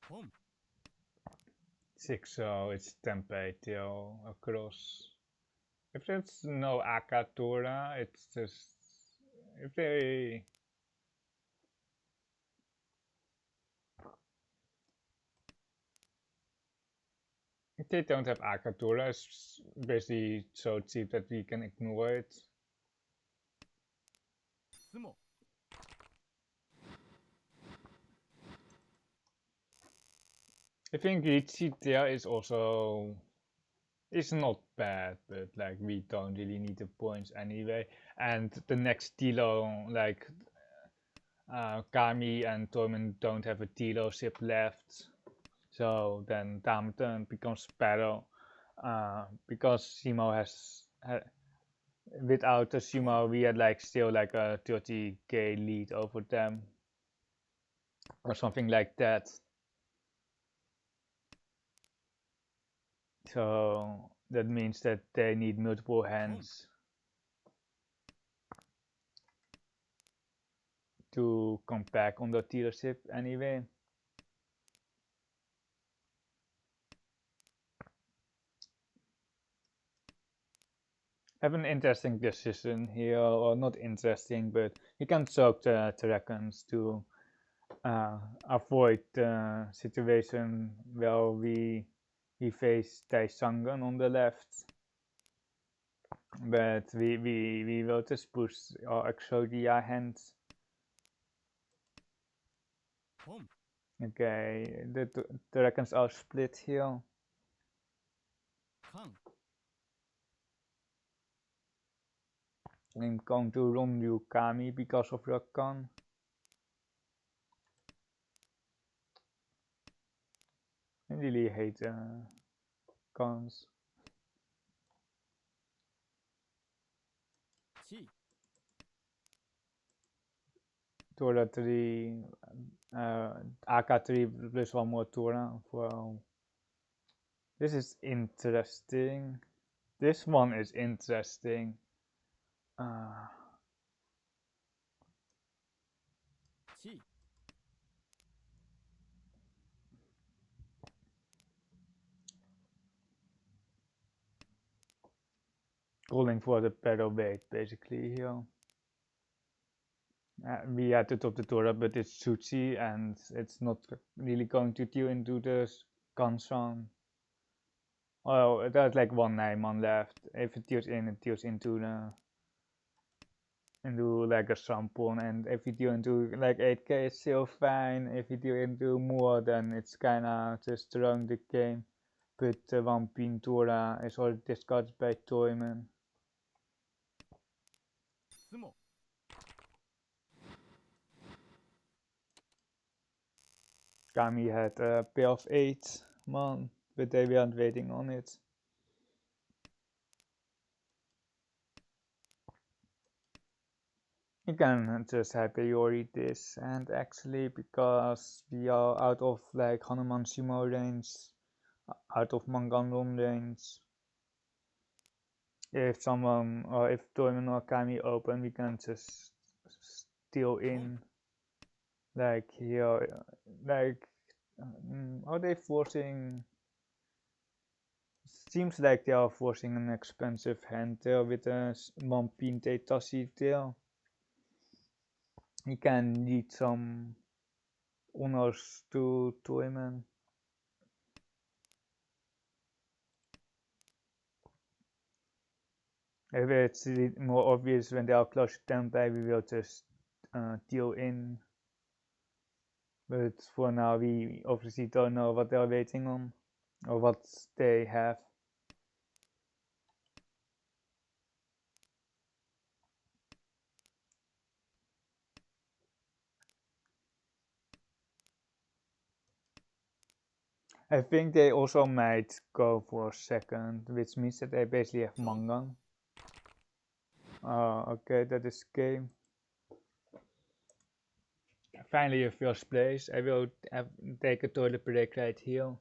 ポン 6 so it's Tempe till across. If there's no Akatora, it's just if they don't have Akatora, it's basically so cheap that we can ignore it. スモ I think Riichi there is also it's not bad, but like we don't really need the points anyway. And the next Tilo, like Kami and Torment don't have a Tilo ship left, so then Damten becomes better because Simo has without the Simo we had like still like a 30k lead over them or something like that. So that means that they need multiple hands to come back on the dealership anyway. Have an interesting decision here, or not interesting, but you can soak the dragons to avoid the situation where we face Taisangan on the left. But we will just push our Exodia hands. ポン Okay, the dragons are split here. カン I'm going to run Yukami because of Rakan. I really hate cons. チ Tora 3, AK3 plus one more Tora. Well, this is interesting. This one is interesting. チ I calling for the pedal weight basically here. We had to top the Torah, but it's Suchi and it's not really going to tune into the Kansan. Oh, there's like one Nijman left. If it tunes in, it tunes into like a sample, and if you tune into like 8K, it's still fine. If you tune into more, then it's kinda just throwing the game. But one pin Torah is already discussed by Toyman. つも Kami had a pair of 8 man, but they weren't waiting on it. You can just high priority this, and actually because we are out of like Hanuman Shimo range, out of Mangandon range, if someone or if Toyman or Kami open, we can just steal in like here, like are they forcing? Seems like they are forcing an expensive hand tail with a one pinte tassi tail. You can lead some honors to Toyman. If it's more obvious when they are close to tempo, we will just deal in. But for now, we obviously don't know what they are waiting on or what they have. I think they also might go for second, which means that they basically have Mangang. Okay, that is game. Finally a first place. I will take a toilet break right here.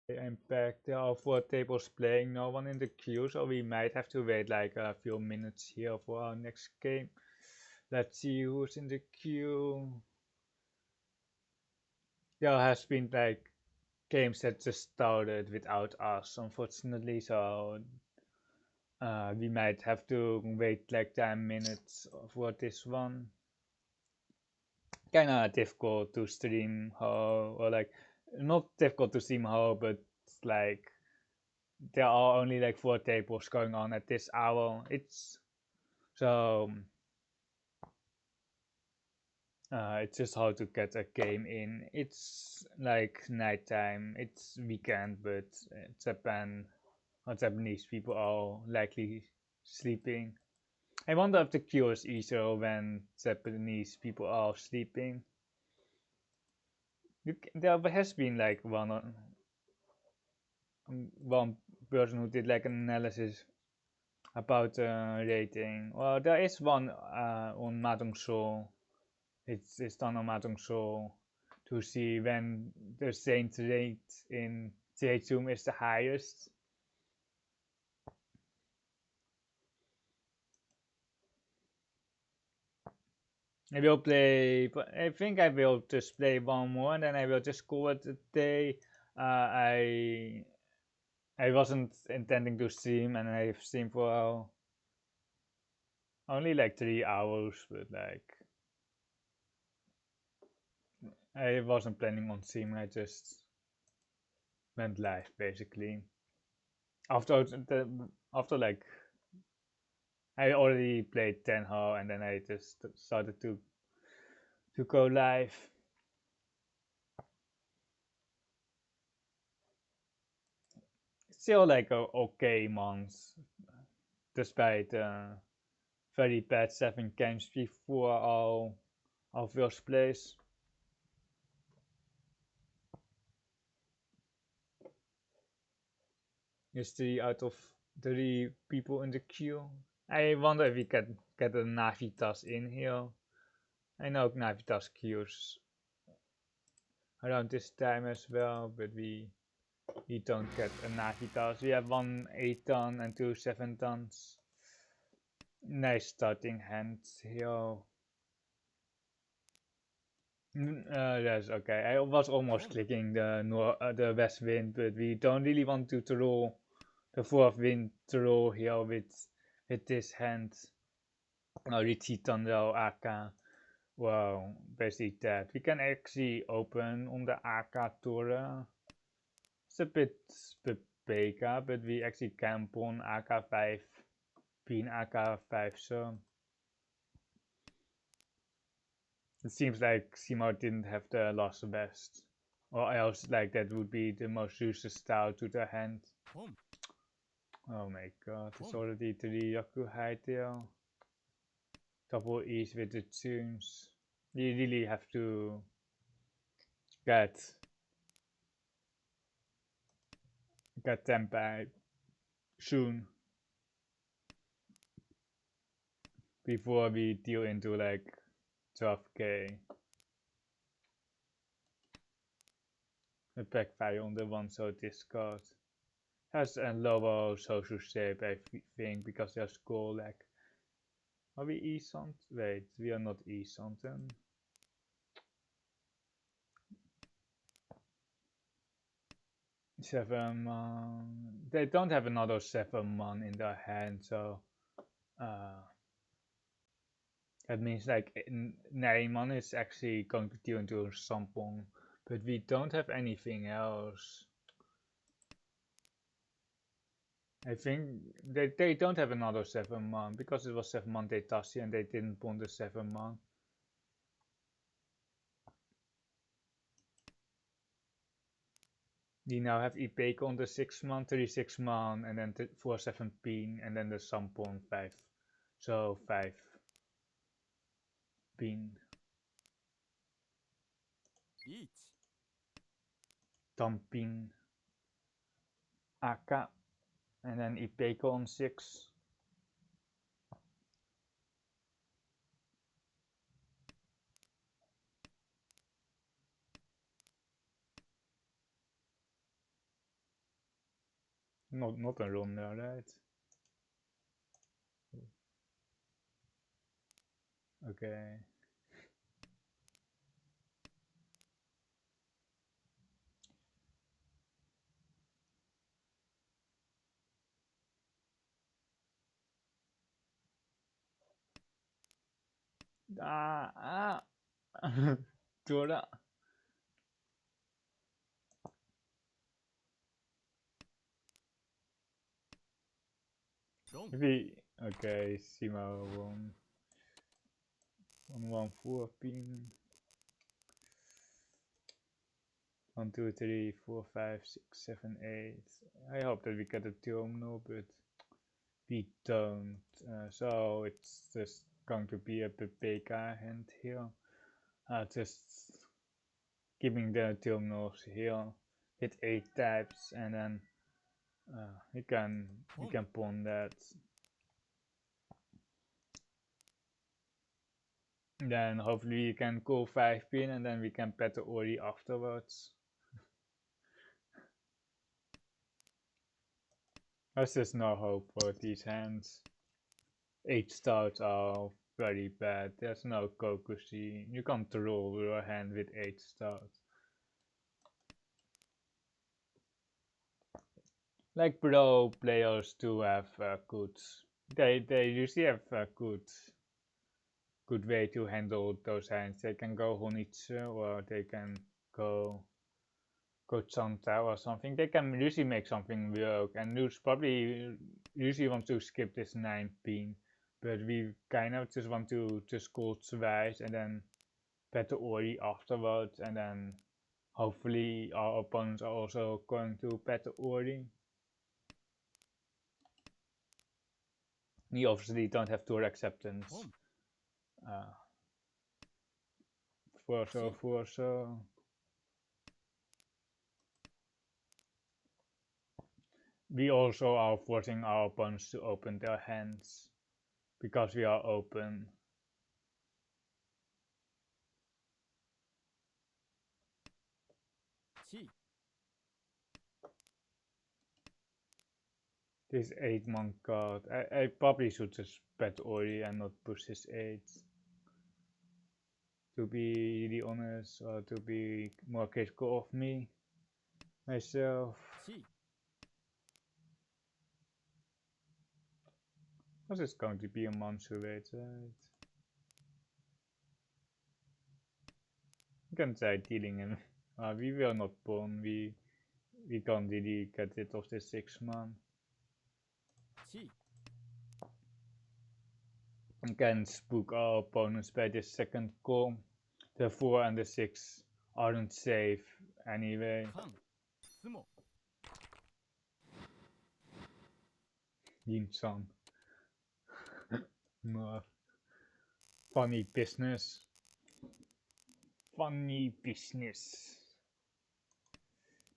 I'm back. There are 4 tables playing, no one in the queue, so we might have to wait like a few minutes here for our next game. Let's see who's in the queue. There has been like games that just started without us, unfortunately, so we might have to wait like 10 minutes for this one. Kinda difficult to stream how, or like, not difficult to stream how, but like, there are only like 4 tables going on at this hour. It's so it's just hard to get a game in. It's like nighttime, it's weekend, but Japan or Japanese people are likely sleeping. I wonder if the queue is easier when Japanese people are sleeping. There has been like one person who did like an analysis about rating. Well, there is one on Mahjong Soul. It's done on Mahjong Soul to see when the Saint rate in Jeetsum is the highest. I will play, I think I will just play one more and then I will just call it a day. I wasn't intending to stream and I've streamed for only like 3 hours, but like I wasn't planning on streaming, I just went live basically. After like I already played Tenhou and then I just started to go live. Still like a okay month, despite very bad 7 games before our first place. Is 3 out of 3 people in the queue. I wonder if we can get a Navitas in here. I know Navitas queues around this time as well, but we don't get a Navitas. We have 1 8-ton and 2 7-tons. Nice starting hands here. Yes, okay. I was almost clicking the west wind, but we don't really want to throw the fourth wind throw here with this hand. Riichi Tandel AK. Wow, basically that. We can actually open on the AK Torre. It's a bit bigger, but we actually can pawn AK5, pin AK5, so it seems like Simo didn't have the last best. Or else like that would be the most useless style to the hand. Oh my god, it's already 3 Yaku high tail. Double E's with the tunes. You really have to get tempai soon before we deal into like 12k. A backfire on the one so discard. Has a lower social shape I think because there's goal like. Are we E-Sant? Wait, we are not E-Santen. Seven man. They don't have another 7 man in their hand, so that means like 9 man is actually going to deal into a Sampong, but we don't have anything else. I think they don't have another 7 man because it was 7 man Detashi and they didn't pawn the 7 man. We now have Ipeko on the 6 man, 36 man, and then 4-7 pin, and then the Sampong 5. So 5 pin. Tampin. AK. And then Ipeko on 6. Not a run there, right? Okay. Dora. Okay, Simo 1 pin. 1 2 3 4 5 6 7 8. I hope that we get a terminal, but we don't. So it's just going to be a PPK hand here. Just giving the terminals here with 8 types, and then you can pawn that. Then hopefully you can call 5 pin, and then we can pet the Ori afterwards. There's just no hope for these hands. 8 stars are very bad. There's no Kokushi. You can't roll your hand with 8 stars. Like pro players do have good. They usually have a good way to handle those hands. They can go Honitsu or they can go Chanta or something. They can usually make something work, and Noobs probably usually want to skip this 9 pin, but we kind of just want to just call twice and then pet the Ori afterwards, and then hopefully our opponents are also going to pet the Ori. We obviously don't have tour acceptance. For so we also are forcing our opponents to open their hands because we are open. Chi. This 8-man card. I probably should just bet Ori and not push his 8. To be really honest, or to be more critical of me, myself. Chi. This is going to be a monster raid, right? You can try dealing him. We will not pawn, we can't really get rid of the 6-man. Chi. You can spook our opponents by the second call. The 4 and the 6 aren't safe anyway. Kan. Sumo. Yin-san. No. Funny business. Funny business.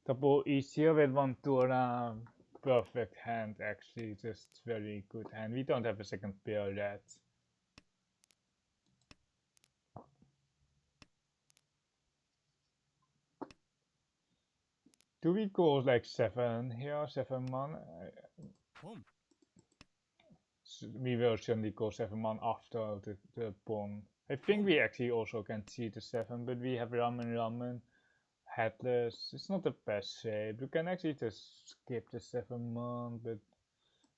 Double East here with 1 Tora. Perfect hand actually, just very good hand. We don't have a second pair yet. Do we go like 7 here, 7-man? We will certainly go 7-man after the pawn. I think we actually also can see the 7, but we have Ramen, headless. It's not the best shape. You can actually just skip the 7-man, but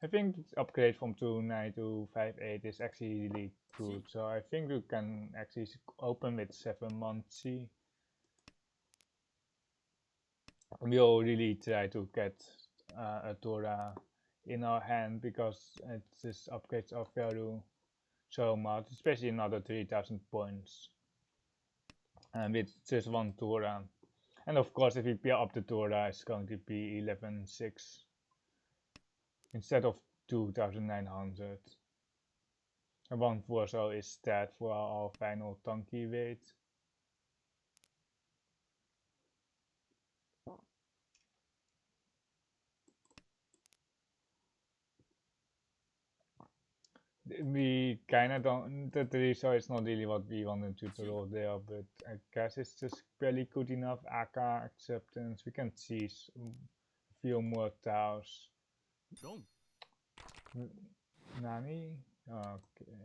I think upgrade from 2-9 to 5-8 is actually really good. So I think you can actually open with 7-man C. We'll really try to get a Dora in our hand because it just upgrades our value so much, especially another 3000 points. And with just 1 Dora. And of course, if we pair up the Dora, it's going to be 11.6 instead of 2900. And 1 Vorso is dead for our final Tanky weight. We kinda don't. The Teresa is not really what we wanted to draw there, but I guess it's just barely good enough. AK acceptance. We can see a few more tiles. Nani? Okay.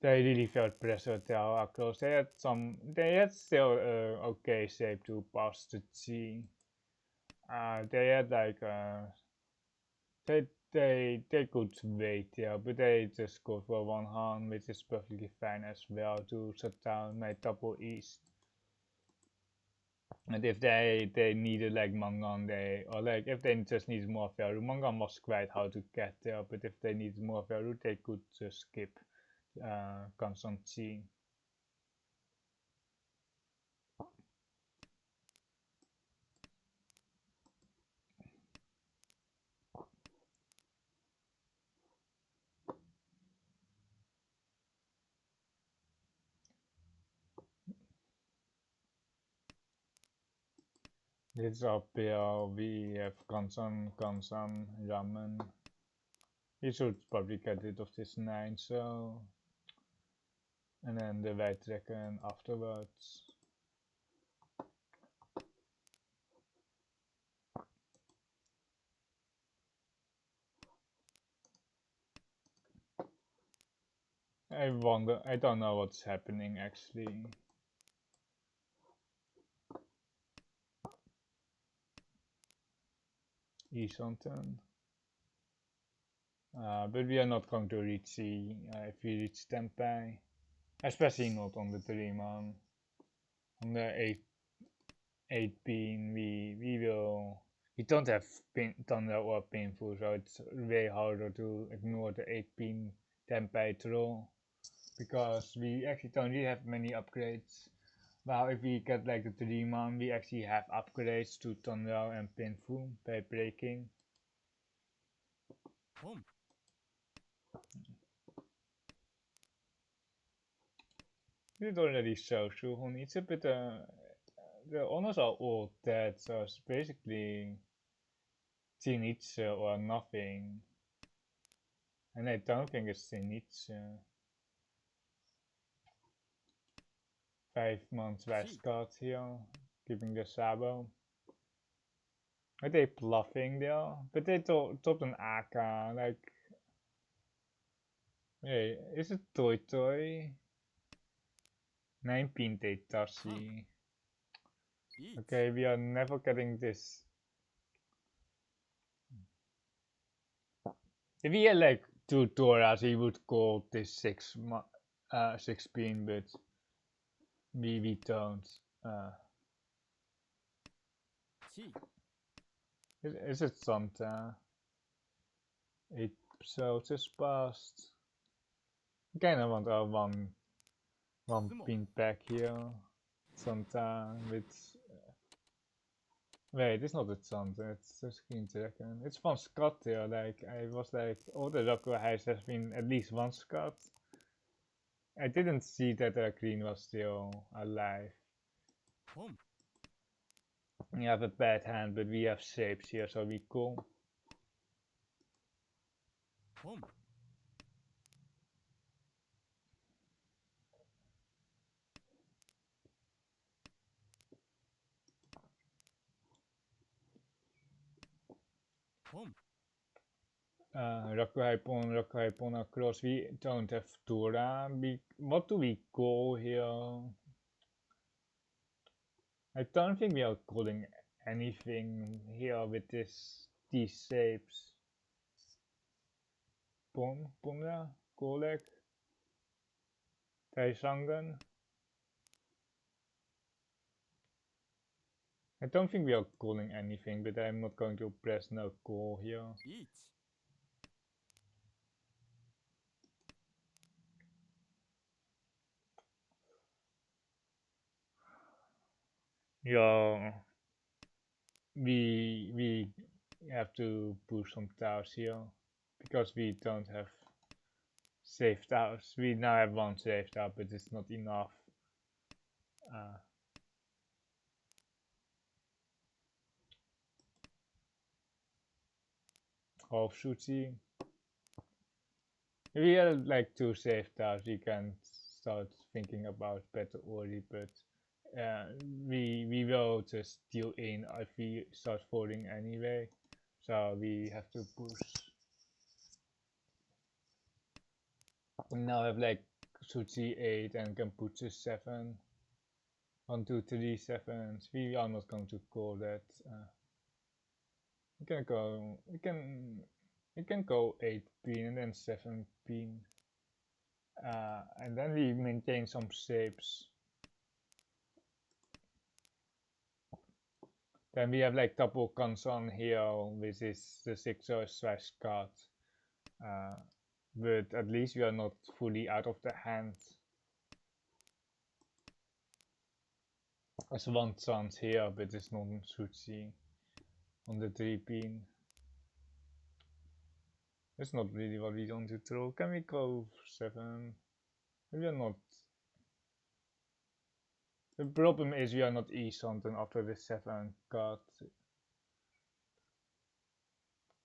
They really felt pressure there across. They had still okay shape to pass the G. They had like they could wait there, but they just go for 1 hand, which is perfectly fine as well to shut down my double east. And if they needed like Mangan, or like if they just needed more value, Mangan was quite hard to get there, but if they needed more value, they could just skip constant C. This up here we have Kansan, Ramen. We should probably get rid of this 9, so. And then the White Dragon afterwards. I don't know what's happening actually. Isonton. But we are not going to reach C if we reach Tempai. Especially not on the 3-man. On the 8 pin we don't have Thunder or Painful, so it's way harder to ignore the 8 pin Tempai troll. Because we actually don't really have many upgrades. Well, if we get like the 3-man, we actually have upgrades to Thunder and Painful by breaking. It already shows Shuhun. It's a bit the owners are all dead, so it's basically Zenitsu or nothing. And I don't think it's Zenitsu. 5 months West Guard here, keeping the Sabo. Are they bluffing there? But they topped an Aka, like... Hey, is it Toy Toy? 19 Tashi. Okay, we are never getting this. If he had like 2 Toras, he would call this 6 pin, but we don't. Is it Santa? 8 episodes has passed. I kinda want our one pin back here. Santa with... Wait, it's not a Santa, it's a Screen Dragon. It's one Scott there, like, I was like, all the Rockaway Heist has been at least one Scott. I didn't see that the green was still alive. We have a bad hand, but we have shapes here, so we cool. Rockaway pawn across. We don't have Tora. What do we call here? I don't think we are calling anything here with these shapes. Ponga, Golek, Taisangan. I don't think we are calling anything, but I'm not going to press no call here. Yeah, we have to push some towers here because we don't have safe towers. We now have one safe tower, but it's not enough. Half Suchi. If we had like 2 safe towers, we can start thinking about better order, but we will just deal in if we start folding anyway, so we have to push. We now have like Suchi 8 and Gampuche 7. 1, 2, 3, 7s. We are not going to call that. We can go 8 pin and then 7 pin. And then we maintain some shapes. Then we have like double Kansan here, which is the 6/card. But at least we are not fully out of the hand. There's one chance here, but it's not Suchi on the 3 pin. That's not really what we want to throw. Can we go 7? We are not. The problem is we are not E-something after the 7 card.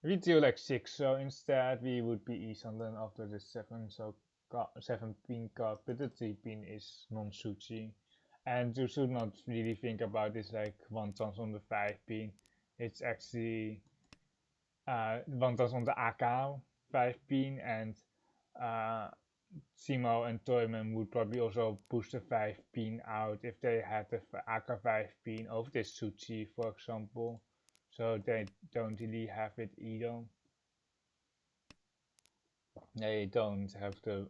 If we do like 6 so instead, we would be E-something after the 7 so 7 pin card, but the 3 pin is non-Suchi. And you should not really think about this like one chance on the 5 pin. It's actually one chance on the AK 5 pin, and Simo and Toyman would probably also push the 5 pin out if they had the AK 5 pin over this Suchi, for example. So they don't really have it either. They don't have the...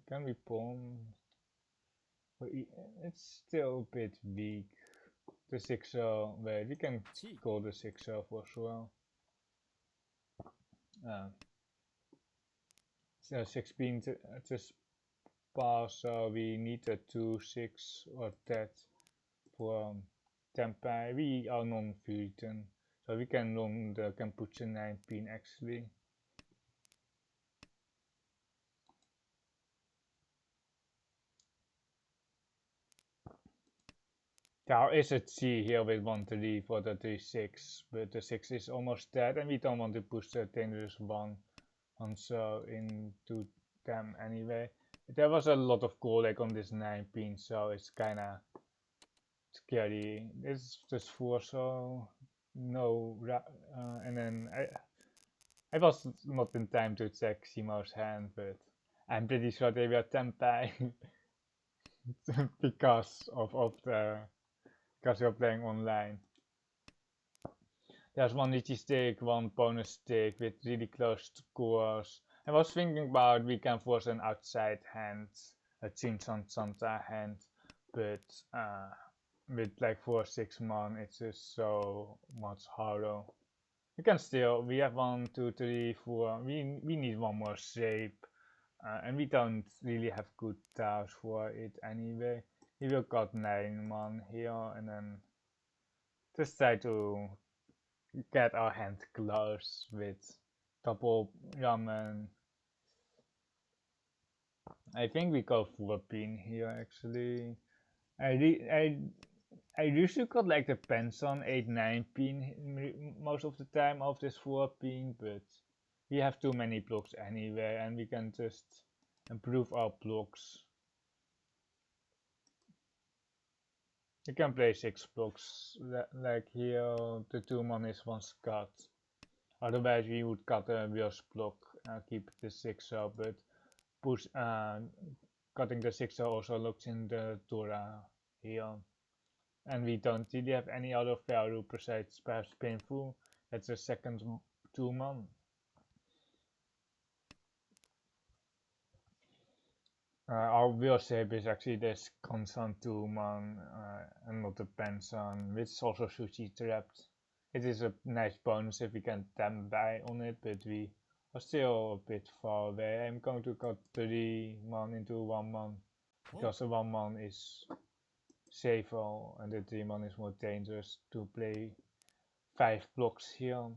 Can we pawn? It's still a bit weak. The 6-0, wait, we can call the 6-0 for sure. So 6 pin just pass, so we need a 2-6 or that for Tempai. We are non-fusion, so we can run the Kampuche 9 pin actually. There is a T here with 1 3 for the 3 6, but the 6 is almost dead and we don't want to push the dangerous 1 on so into them anyway. There was a lot of goal like on this 9 pin, so it's kinda scary. It's just 4, so no, and then I was not in time to check Simo's hand, but I'm pretty sure they were tempai because you're playing online. There's one Riichi stick, one bonus stick with really close scores. I was thinking about we can force an outside hand, a Chinsan Santa hand, but with like 4-6 mon, it's just so much harder. We can still, we have 1, 2, 3, 4, we need one more shape, and we don't really have good tiles for it anyway. We will got 9 mon here, and then just try to get our hand close with double ramen. I think we go 4 pin here actually. I usually got like the penson 8-9 pin most of the time of this 4 pin, but we have too many blocks anyway and we can just improve our blocks. You can play 6 blocks, like here the 2 mon is 1 cut. Otherwise we would cut a worse block, keep the 6 up, but push cutting the 6 also looks in the Tora here. And we don't really have any other value besides perhaps painful. That's the second 2 mon. Our wheel shape is actually this constant 2 mon and not the penson, which is also sushi trapped. It is a nice bonus if we can stand by on it, but we are still a bit far away. I'm going to cut 3 mon into 1 mon because the 1 mon is safer and the 3 mon is more dangerous to play 5 blocks here.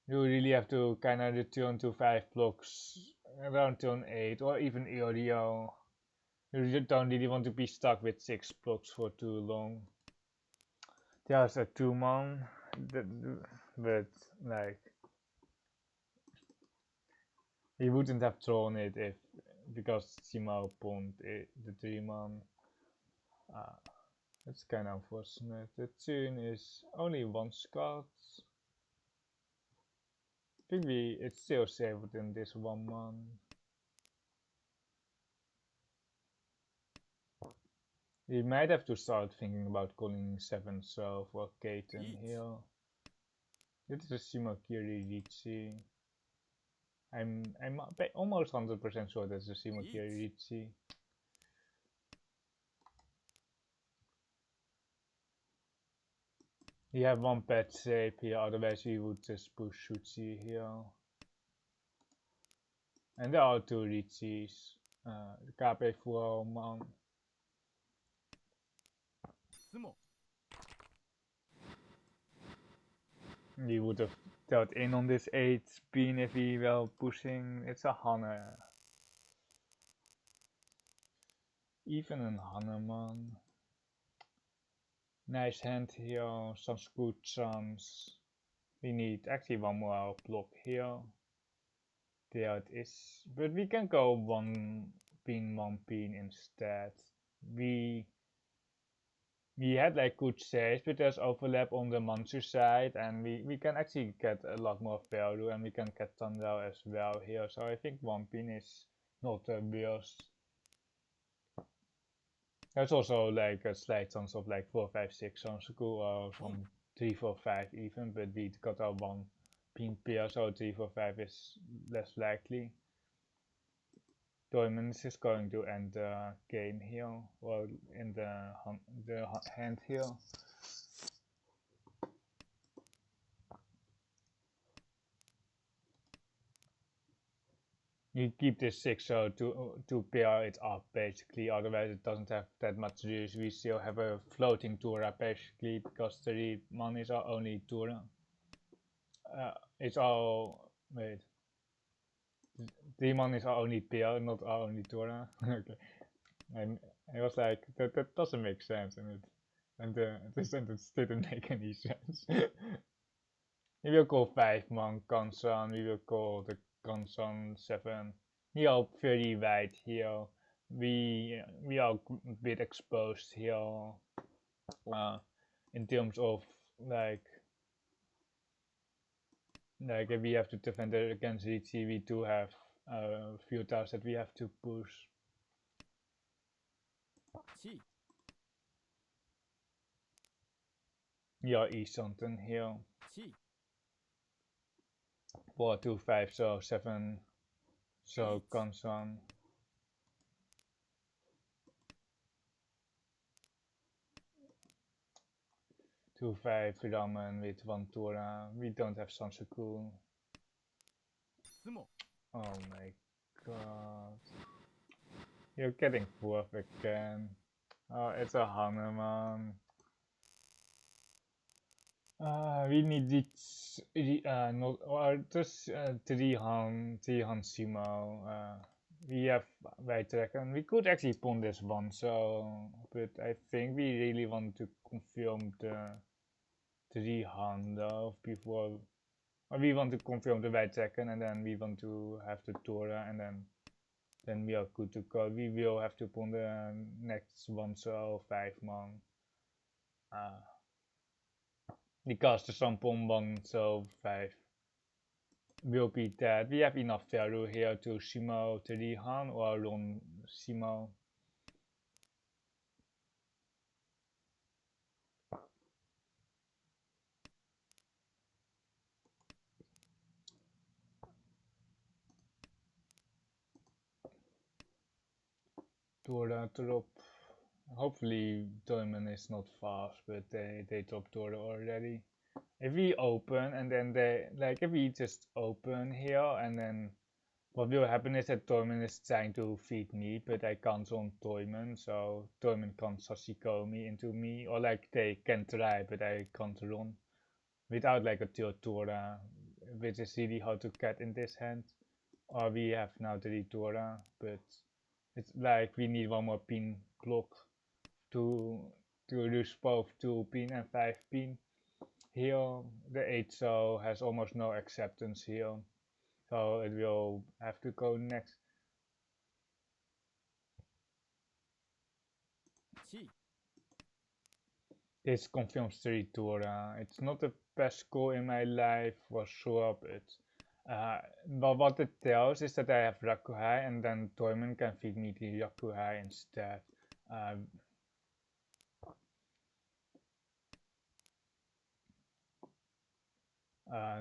You really have to kind of return to 5 blocks around turn 8 or even earlier. You don't really want to be stuck with 6 blocks for too long. There's a 2 mon, but like he wouldn't have thrown it if because Simo pawned the 3 mon. It's kind of unfortunate. The tune is only 1 Scott. I think it's still safer than this 1 mon. We might have to start thinking about calling 7 so for Kaiten here. This is a Shimakiri Riichi. I'm almost 100% sure that's a Shimakiri Riichi. We have 1 pet shape here, otherwise we would just push Shuchi here. And there are 2 Riichis. The KP Full mon. We would have dealt in on this 8 pin if we were pushing. It's a Hane. Even an Hanuman. Nice hand here, some good chance. We need actually 1 more block here. There it is. But we can go 1 pin instead. We had like good saves, but there's overlap on the Manchu side, and we can actually get a lot more value, and we can get Tandao as well here. So I think 1 pin is not the worst. There's also like a slight chance of like 4, 5, 6 on school or some 3, 4, 5 even, but we got our 1 pin pair, so 3, 4, 5 is less likely. Diamonds is going to end the game here, or in the hand here. You keep this 6 so to pair it up basically, otherwise it doesn't have that much use. We still have a floating Tura basically, because 3 mon is our only Tura. It's all, wait. 3 mon is our only pair, not our only Tura. Okay. And I was like, that doesn't make sense, and the sentence didn't make any sense. We will call 5 man Kansan, we will call the Kansan 7. Here very wide here. We are a bit exposed here in terms of like if we have to defend against Riichi, we do have a few tiles that we have to push. 7 Yeah, east something here. 7 4, 2, 5, so 7, so Kansan. 2, 5 ramen with 1 Tora. We don't have Sansaku. 相撲 Oh my god. You're getting fourth again. Oh, it's a Hanuman. We need this, not, or just 3 Han Simo. We have White Dragon. We could actually pawn this one, so, but I think we really want to confirm the 3 Han though before. Or we want to confirm the White Dragon and then we want to have the Tora and then we are good to go. We will have to pawn the next one, so 5 man. Because the sun pawn 1, so 5 will be dead. We have enough value here to Shimo 3 Han or run Shimo. Tora drop. Hopefully Diamond is not fast, but they drop Tora already. If we open and then they like if we just open here and then what will happen is that Diamond is trying to feed me, but I can't on Diamond, so Diamond can't Sashikomi into me, or like they can try, but I can't run without like a third Tora, which is really hard to get in this hand. Or we have now 3 Tora, but it's like we need one more pin clock to lose both 2 pin and 5 pin. Here the 8 so has almost no acceptance here, so it will have to go next. 1 This confirms 3 Tora. It's not the best score in my life for sure, but what it tells is that I have Rakuhai and then Toyman can feed me the Rakuhai instead.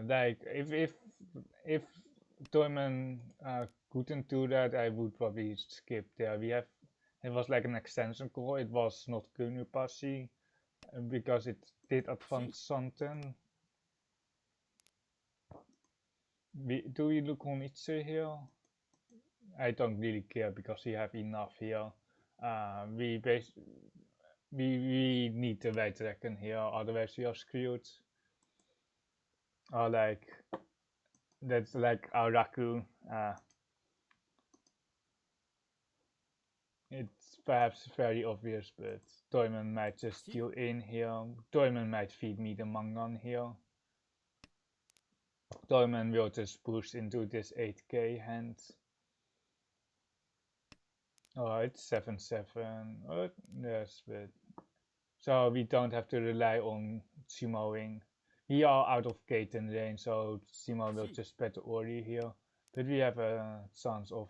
Like if Toyman couldn't do that, I would probably skip there. It was like an extension call. It was not Kunupasi because it did advance something. Do we look on Itse here? I don't really care because we have enough here. We need the White Dragon here, otherwise we are screwed. Or like that's like Araku. It's perhaps very obvious, but Toyman might just steal in here. Toyman might feed me the Mangan here. Toyman will just push into this 8k hand. Oh, it's 7-7. Oh, yes, but so we don't have to rely on Simoing. We are out of Gaten range, so Simo will just bet Ori here. But we have a chance of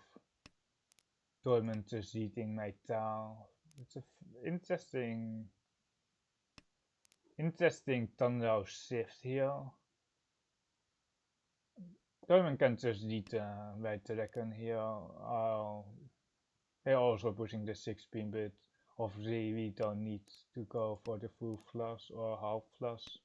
Toyman just eating my Tao. It's an interesting Tanrao shift here. Toyman can just eat White Dragon here. They're also pushing the 6 pin, but obviously we don't need to go for the full flush or half flush.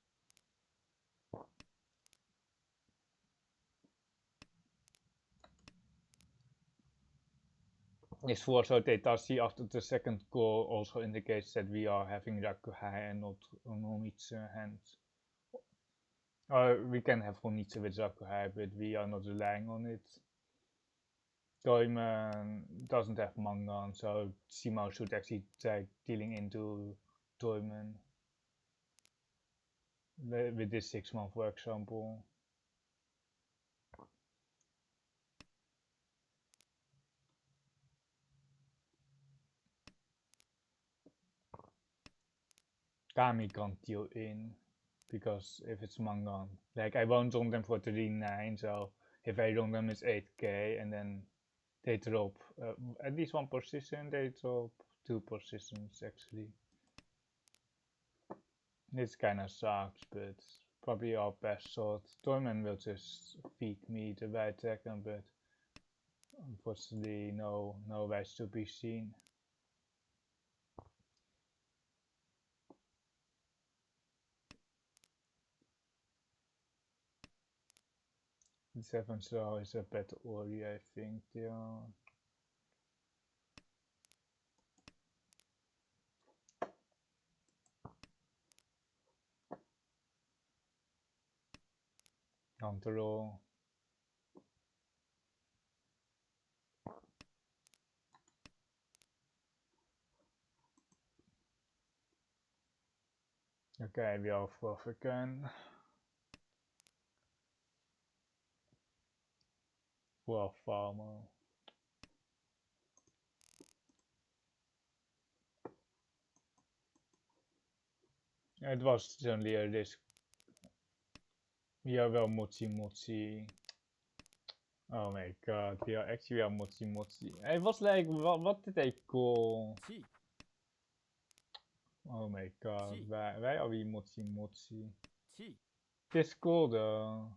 This Forza Detashi after the second call also indicates that we are having Rakuhai and not Onitsu hands. Or we can have Onitsu with Rakuhai, but we are not relying on it. Toyman doesn't have Mangan, so Simo should actually try dealing into Toyman with this 6-man, for example. Kami can't deal in, because if it's Mangan, like I won't run them for 3-9, so if I run them it's 8k, and then they drop at least one position, they drop 2 positions actually. This kinda sucks, but probably our best shot. Toyman will just feed me the right dragon, but unfortunately no ways to be seen. The 7 star is a better Ori, I think. Yeah. Control. Okay, we are off again. Well, farmer. It was certainly a risk. We are well mochi mochi. Oh my god, we are actually a mochi mochi. I was like, what did I call? Oh my god, why are we mochi mochi? This cool though.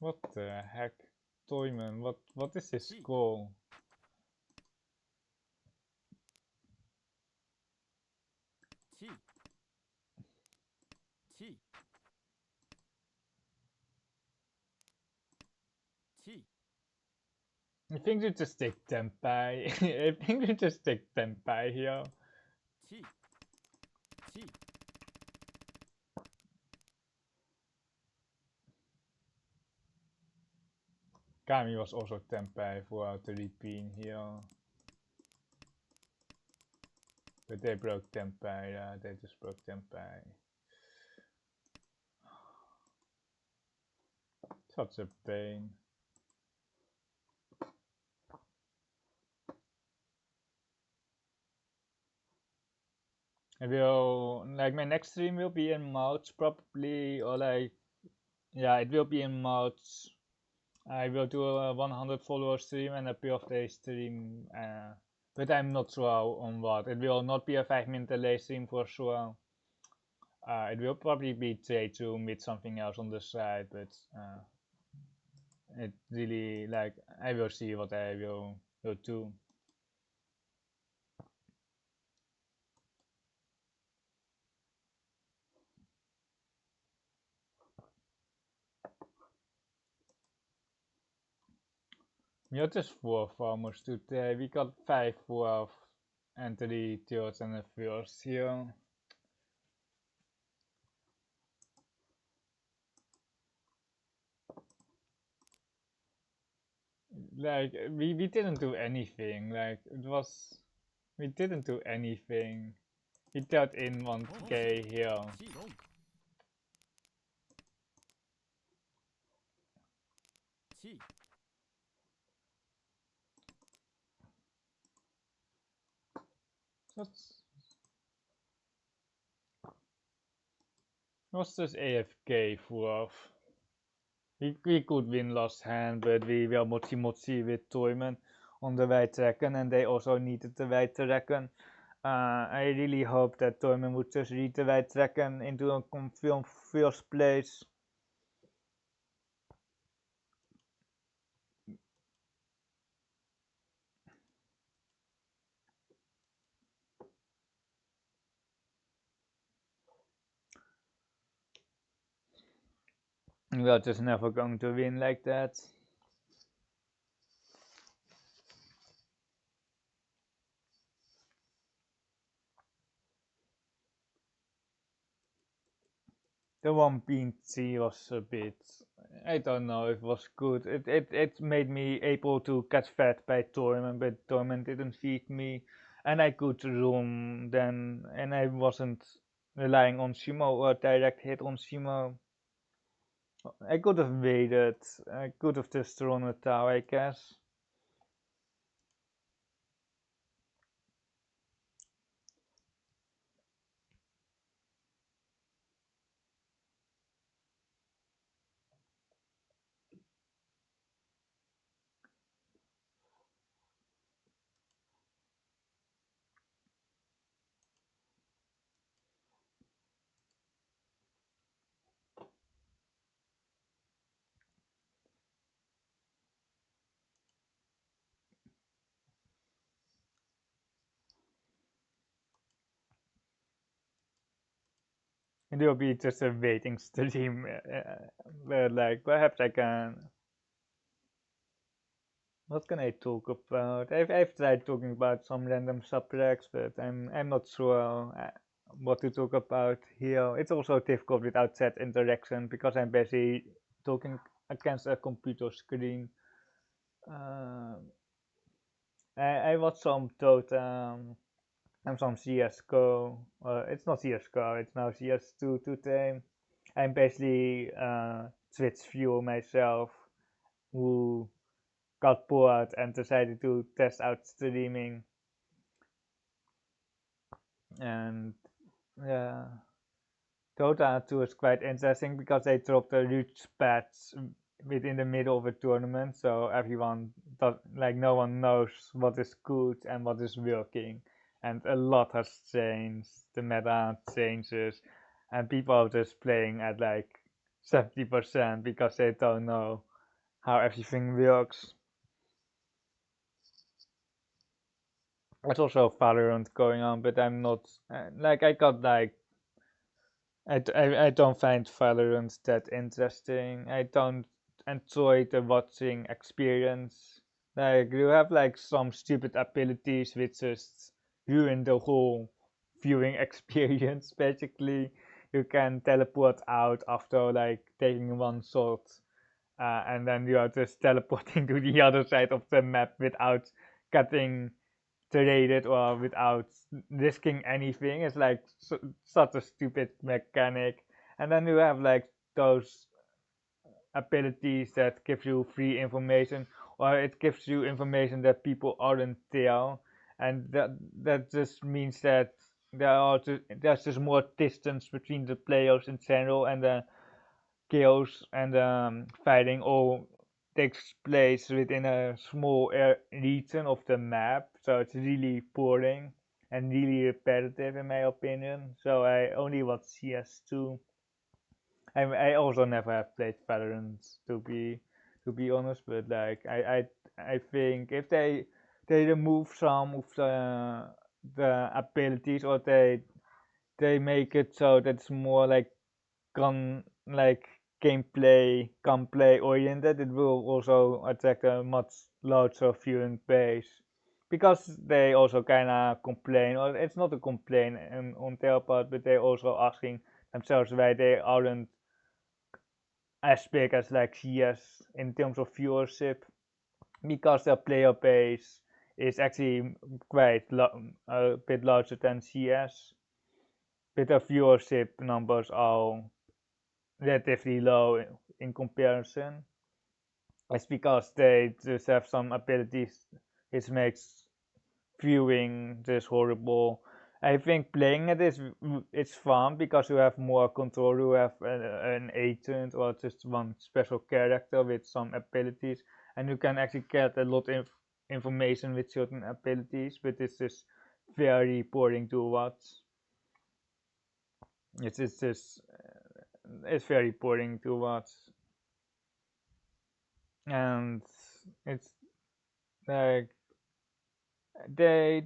What the heck? Toyman, what is his goal? I think we just take Tenpai. I think we just take Tenpai here. Kami was also Tenpai throughout the repeat here. But they broke Tenpai, yeah, they just broke Tenpai. Such a pain. I will, like, my next stream will be in March probably, or like, yeah, it will be in March. I will do a 100 follower stream and a birthday stream, but I'm not sure on what. It will not be a 5-minute delay stream for sure. It will probably be trade to meet something else on the side, but it really, like, I will see what I will do. We are just 4 farmers today. We got 5 fourth and 3 thirds and a first here. Like, we didn't do anything. Like, we didn't do anything. We dealt in 1k here. What's this AFK for? We could win last hand, but we were mochi mochi with Toyman on the right dragon, and they also needed the right dragon. I really hope that Toyman would just read the right dragon into a confirmed first place. We are just never going to win like that. The one BT was a bit, I don't know, it was good. It made me able to get fed by Torment, but Torment didn't feed me, and I could roam then, and I wasn't relying on Shimo or direct hit on Shimo. I could have waited. I could have just run a tower, I guess. It will be just a waiting stream, but like perhaps I can. What can I talk about? I've tried talking about some random subjects, but I'm not sure what to talk about here. It's also difficult without chat interaction because I'm busy talking against a computer screen. Uh, I watched some Dota and some CS:GO. It's not CS:GO. It's now CS2 today. I'm basically Twitch viewer myself who got bored and decided to test out streaming. And yeah, Dota 2 is quite interesting because they dropped a huge patch within the middle of a tournament, so everyone does, like no one knows what is good and what is working, and a lot has changed. The meta changes, and people are just playing at like 70% because they don't know how everything works. There's also Valorant going on, but I'm not like I got like I don't find Valorant that interesting. I don't enjoy the watching experience. Like you have like some stupid abilities which just ruin the whole viewing experience. Basically, you can teleport out after like taking one shot, and then you are just teleporting to the other side of the map without getting traded or without risking anything. It's like such a stupid mechanic. And then you have like those abilities that give you free information, or it gives you information that people aren't tell, and that just means that there's just more distance between the players in general, and the chaos and fighting all takes place within a small region of the map, so it's really boring and really repetitive in my opinion. So I only watch CS2. I also never have played Valorant to be honest, but like I think if they remove some of the abilities, or they make it so that it's more like like gameplay oriented, it will also attract a much larger viewing base. Because they also kind of complain, or it's not a complaint on their part, but they're also asking themselves why they aren't as big as like CS in terms of viewership, because their player base is actually quite a bit larger than CS, but their viewership numbers are relatively low in comparison. It's because they just have some abilities which makes viewing just horrible. I think playing it is it's fun because you have more control. You have an agent or just one special character with some abilities, and you can actually get a lot of information with certain abilities. But it's just very boring to watch. It's just it's very boring to watch, and it's like they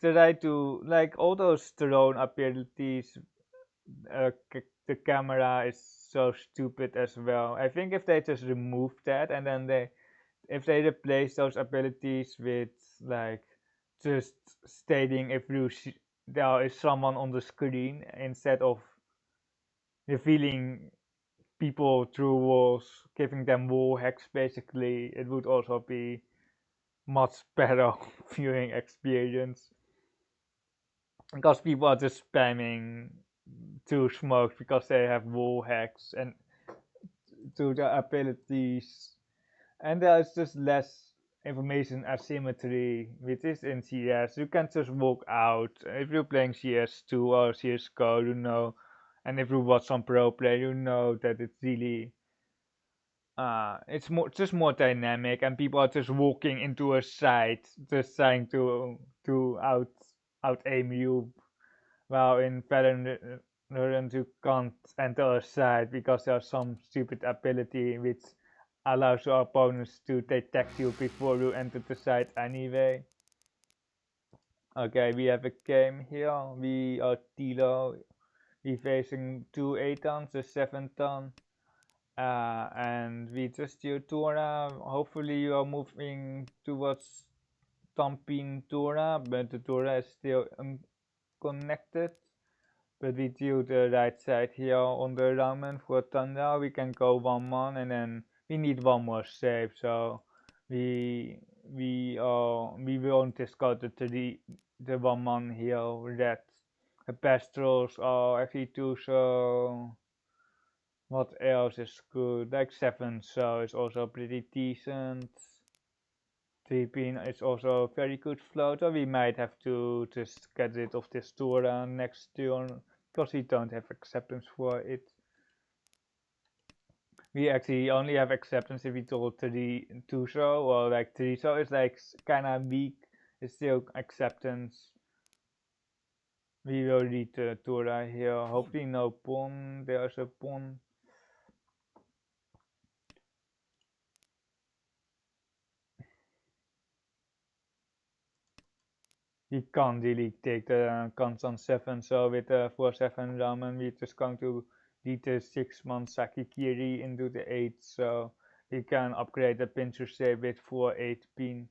try to like all those drone abilities. The camera is so stupid as well. I think if they just remove that, and then if they replace those abilities with like just stating if there is someone on the screen instead of revealing people through walls, giving them wall hacks basically, it would also be much better viewing experience. Because people are just spamming through smoke because they have wall hacks and to their abilities, and there's just less information asymmetry, which is in CS. You can just walk out. If you're playing CS2 or CSGO, you know, and if you watch some pro play, you know that it's really it's more dynamic, and people are just walking into a site, just trying to out aim you. While in Valorant you can't enter a site because there's some stupid ability which allows your opponents to detect you before you enter the site anyway. Okay, we have a game here. We are Tilo. We facing two 8-tons, a 7-ton. And we just do Tora. Hopefully you are moving towards Tampin Tora, but the Tora is still unconnected. But we do the right side here on the ramen for Tanda. We can go 1-man, and then we need one more save. So we won't discard the 1-man here. Red. The pastorals are actually two, so what else is good? Like 7, so it's also pretty decent. 3-pin is also a very good floater. We might have to just get rid of this Tora next turn because we don't have acceptance for it. We actually only have acceptance if we told 2 so or like 3 so. It's like kinda weak. It's still acceptance. We will read the Tora here. Hopefully no pawn. There's a pawn. We can't really take the constant 7, so with the 4-7 ramen we're just going to lead the 6-man Sakikiri into the 8, so we can upgrade the pincer shape with 4-8 pin.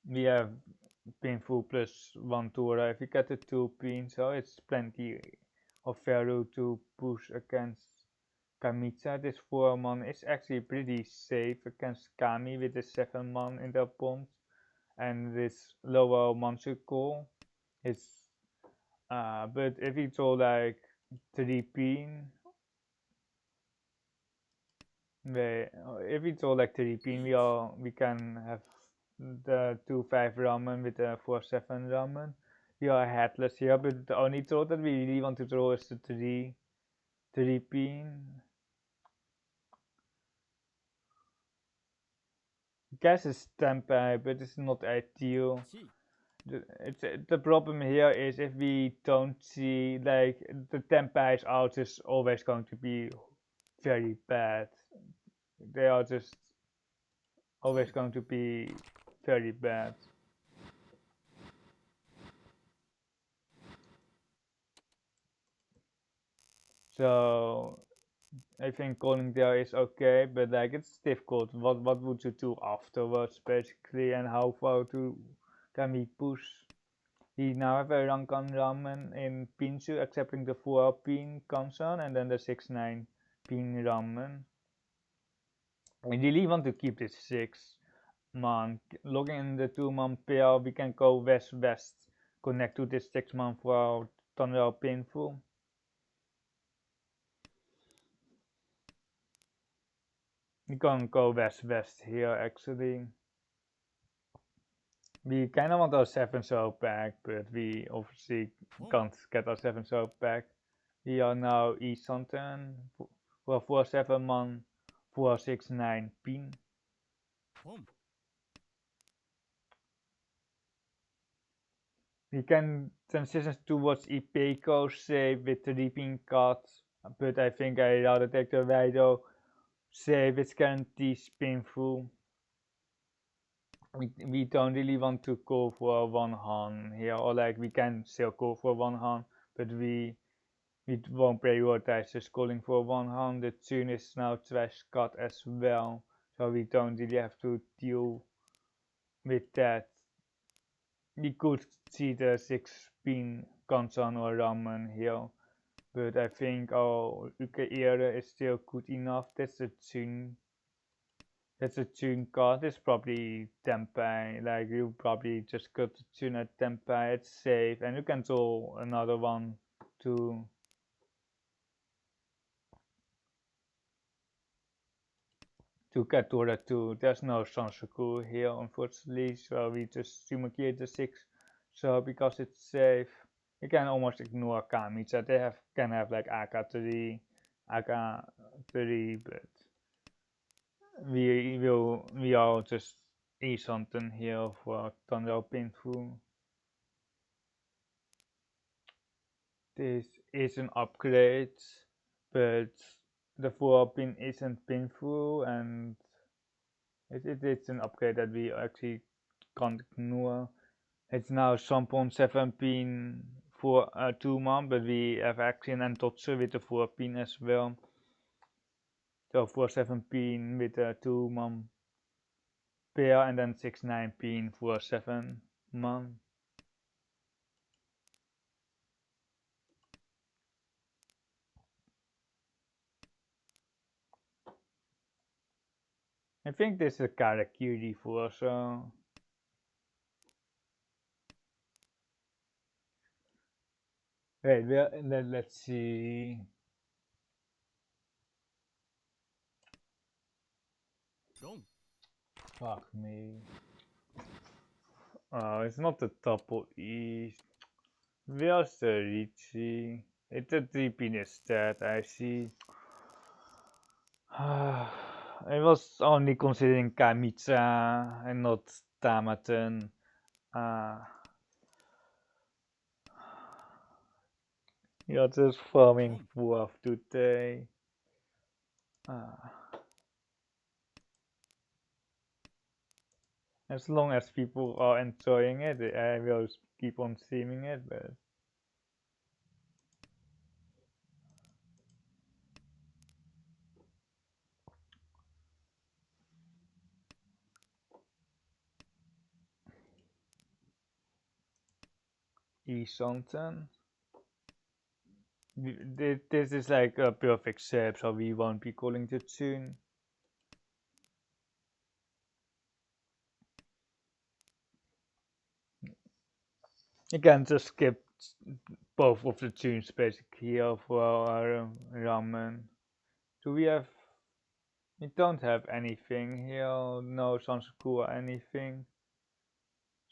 We have pinful plus 1 Tora if we get the 2 pin, so it's plenty of value to push against Kamitsa. This 4-man is actually pretty safe against Kami with the 7-man in the pond. And this lower Manchukuo is but if it's all like 3-pin, if it's all like 3-pin, we can have the 2-5 ramen with the 4-7 ramen. We are headless here, but the only throw that we really want to throw is the 3-pin. Guess it's tempeh, but it's not ideal. The problem here is if we don't see, like, the tempeh out is always going to be very bad. They are just always going to be very bad. So I think calling there is okay, but like it's difficult. What would you do afterwards basically, and how far can we push? We now have a Rankan Ramen in Pinshu accepting the 4-pin console and then the 6-9 pin ramen. We really want to keep this 6-man. Logging in the 2-man pair, we can go west-west, connect to this 6-man for our tunnel painful. We can go west-west here actually. We kind of want our 7 so back, but we obviously can't get our 7 so back. We are now East Sunten for 4-7-man 4-6-9 pin. We can transition towards Ipeco save with 3-pin cuts, but I think I rather take the Rido save which guarantees pinful. We don't really want to go for 1-han here, or like we can still go for 1-han, but we won't prioritize just calling for 1-han. The tune is now trash cut as well, so we don't really have to deal with that. we could see the 6-pin Kansan or Ramen here, but I think our Uke era is still good enough. That's a tune card. It's probably Tempeh. Like you probably just cut the tune at Tempeh. It's safe, and you can draw another one to get to the 2. There's no Sansaku here, unfortunately, so we just Sumakia the 6. So because it's safe, you can almost ignore Kamicha. They can have like AK3, AK3, but we are just something here for Thunder Pinfu. This is an upgrade, but the 4-pin isn't pinful, and it's an upgrade that we actually can't ignore. It's now 7.7-pin for 2-man, but we have action and Totsu with the 4-pin as well. So 4-7-pin with a 2-man pair, and then 6-9-pin for 7-man. I think this is a Karakiri for, so wait, well, let's see. Long. Fuck me. Oh, it's not the top of East. Where's the Riichi? It's a 3-pin instead, I see. I was only considering Kamicha and not Tamaten. You're just farming Wolf today. As long as people are enjoying it, I will keep on streaming it, but something. This is like a perfect shape, so we won't be calling it soon. You can just skip both of the tunes basically here for our ramen. Do we have? We don't have anything here, no Sansaku or anything.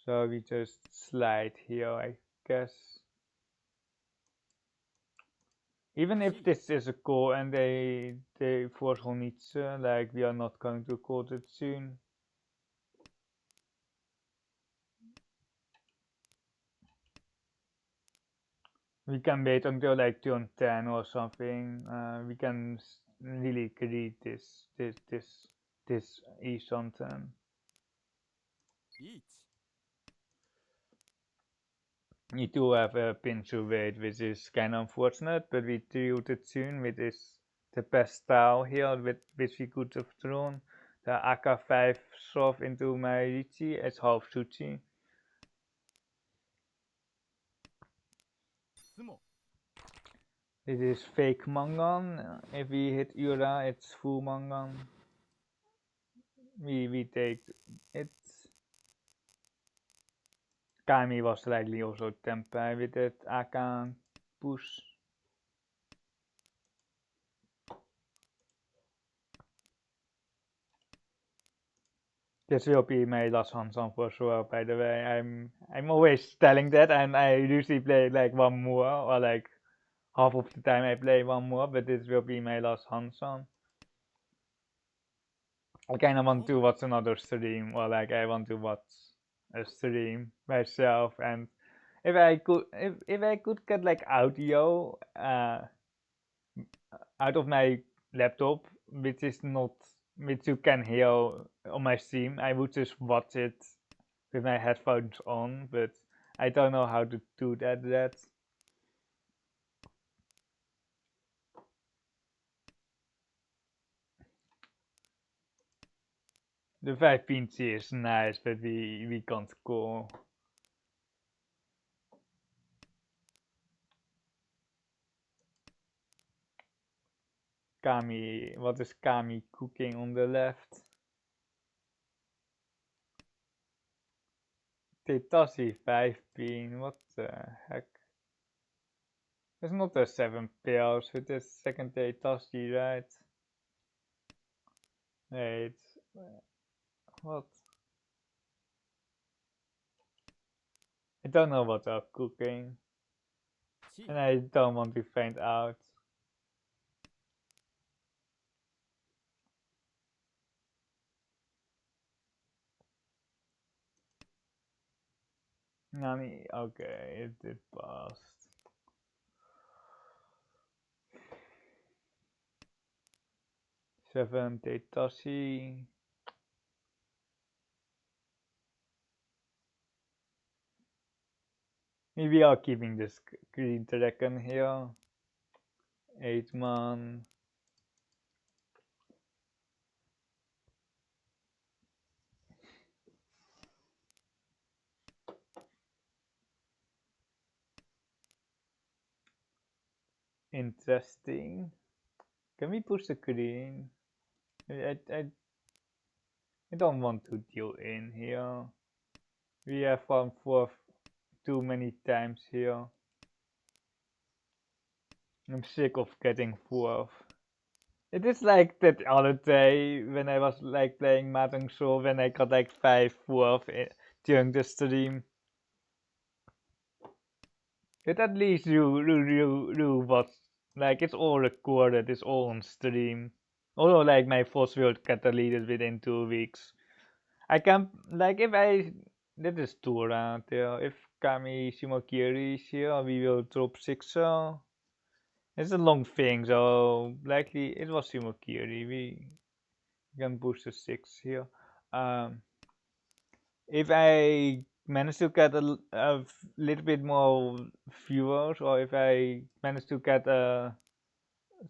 So we just slide here, I guess. Even if this is a call and they force Honitsu, like we are not going to call it soon. We can wait until like turn 10 or something. We can really create this something. Each. We do have a pin to wait, which is kind of unfortunate, but we drew the tune, which is the best style here, with which we could have drawn. The AK5 soft into my Riichi as half Suchi. Sumo. This is fake Mangan. If we hit Ura, it's full Mangan. We take it. Kami was likely also Tempeh with it. AK push. This will be my last Hanson for sure, by the way. I'm always telling that, and I usually play like one more, or like half of the time I play one more, but this will be my last Hanson. I kinda want to watch another stream, or like I want to watch a stream myself, and if I could get like audio out of my laptop, which you can hear on my stream, I would just watch it with my headphones on, but I don't know how to do that yet. The 5 pinch is nice, but we can't score. Kami? What is Kami cooking on the left? Tetashi 5 pin. What the heck? It's not a 7 pills. It is second Tetashi, right? Wait. What? I don't know what they're cooking. C. And I don't want to find out. Nani? Okay, it passed. Seven Tetashi. Maybe I'm keeping this green dragon here. 8 man. Interesting. Can we push the green? I don't want to deal in here. We have won 4 too many times here. I'm sick of getting 4th. It is like that other day when I was like playing Mahjong Soul when I got like 5 4th during the stream. But at least you was like it's all recorded, it's all on stream. Although like my first world got deleted within 2 weeks. I can like if I that is 2 around here. If Kami Shimokiri is here, we will drop 6. It's a long thing, so likely it was Shimokiri. We can push the 6 here. If I manage to get a little bit more viewers, or if I manage to get a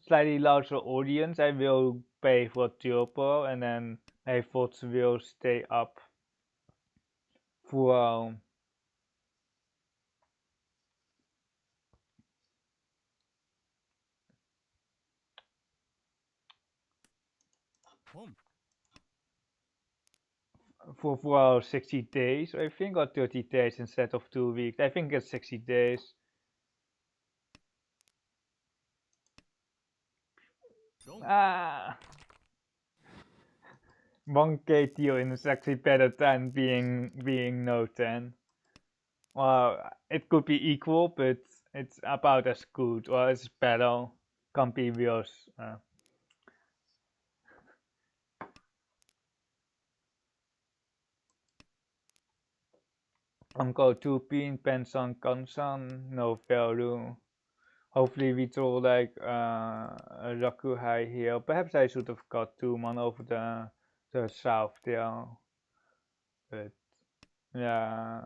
slightly larger audience, I will pay for Turbo, and then my votes will stay up for Home. for 60 days, I think, or 30 days instead of 2 weeks. I think it's 60 days. Don't. Ah, 1k deal is actually better than being no 10. Well, it could be equal, but it's about as good, or it's better. Can't be worse. Uncle 2 pin, Pensan, Kansan, no value. Hopefully we draw like a Rakuhai here. Perhaps I should have got 2 man over the south there. But yeah.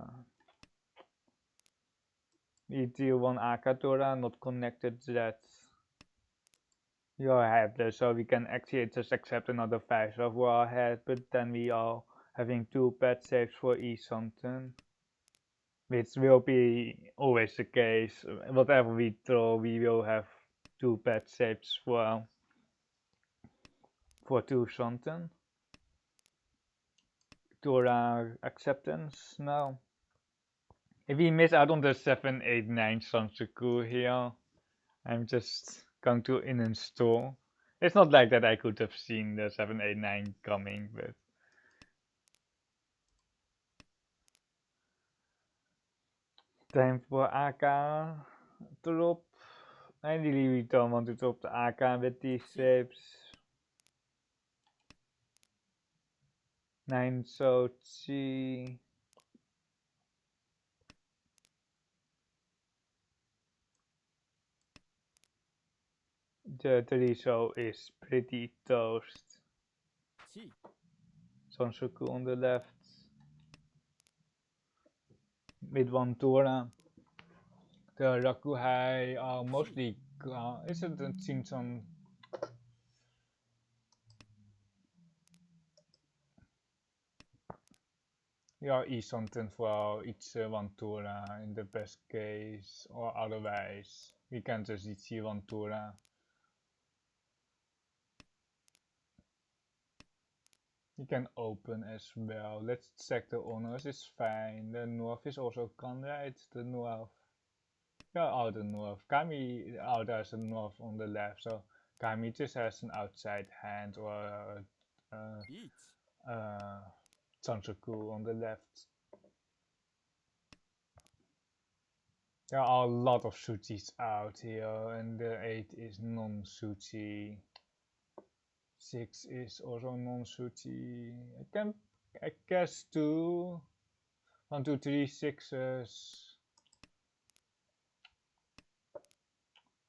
We deal 1 Akatora, not connected that. You're ahead, so we can actually just accept another 5 of we're ahead, but then we are having 2 bad saves for each something. Which will be always the case. Whatever we draw, we will have 2 bad saves for 2 something. Tora acceptance now. If we miss out on the 7, 8, 9 Sansuku here, I'm just going to uninstall. It's not like that I could have seen the 7, 8, 9 coming, but time for AK drop. Ideally we don't want to drop the AK with these shapes. 9 Sochi. The Teriso is pretty toast. C. Sansuku on the left. With 1 Tora. The Rakuhai are mostly isn't seen some. Ja, something for each 1 Tora in the best case, or otherwise we can just each 1 Tora. You can open as well. Let's check the honors. It's fine. The north is also gone, right? The north. Yeah, oh, the north. Kami, oh, there's a north on the left. So Kami just has an outside hand or Riichi. Sansoku on the left. There are a lot of Suchis out here, and the 8 is non-Suchi. 6 is also non-Suchi. I guess 2. 1, 2, 3, 6s.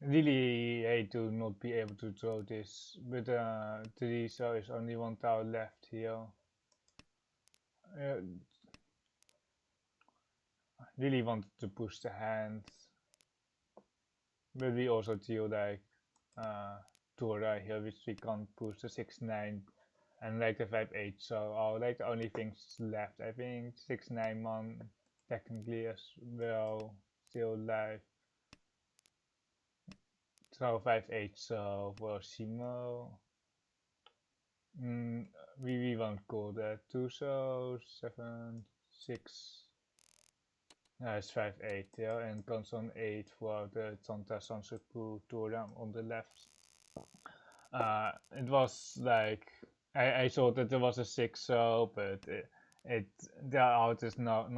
Really hate to not be able to draw this, but 3, so it's only 1 tile left here. Really wanted to push the hand, but we also deal like Tora here, which we can't push, the 6-9 and like the 5-8, so are like the only things left. I think 6-9 man technically as well still live. So 5-8 so for Simo. We won't call that 2 so 7, 6. It's 5-8, yeah, and comes on 8 for the Tonta Sansoku Tora on the left. It was like I thought that there was a 6 so, but there are just not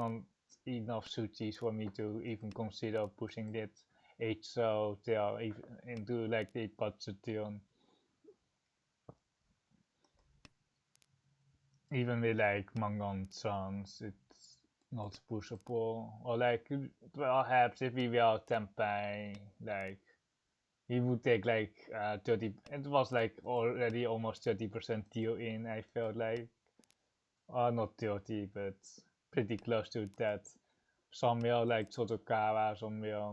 enough suchis for me to even consider pushing it 8 so there into like the Patsution. Even with like Mangon Sans, it's not pushable. Or like perhaps if we were Tenpai, like he would take like 30. It was like already almost 30% deal in. I felt like, not 30, but pretty close to that. Somewhere like Sotokawa, somewhere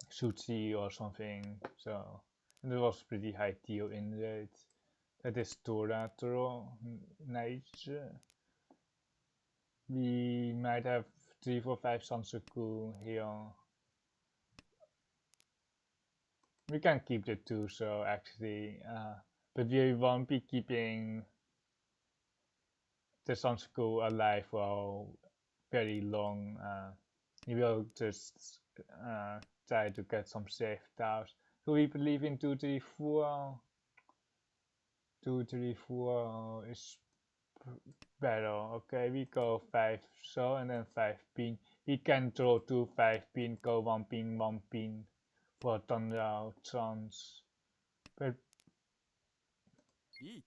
Sushi or something. So it was pretty high deal in rate. That is Toratoro nice. We might have 3, 4, 5 Sansoku here. We can keep the 2 so actually, but we won't be keeping the Sansoku alive for very long. We will just try to get some safe tiles. So we believe in 2, 3, 4. 2, 3, 4 is better. Okay, we go 5 so and then 5 pin. We can draw 2 5 pin, go 1 pin, 1 pin for Tonrao chance. But Riichi.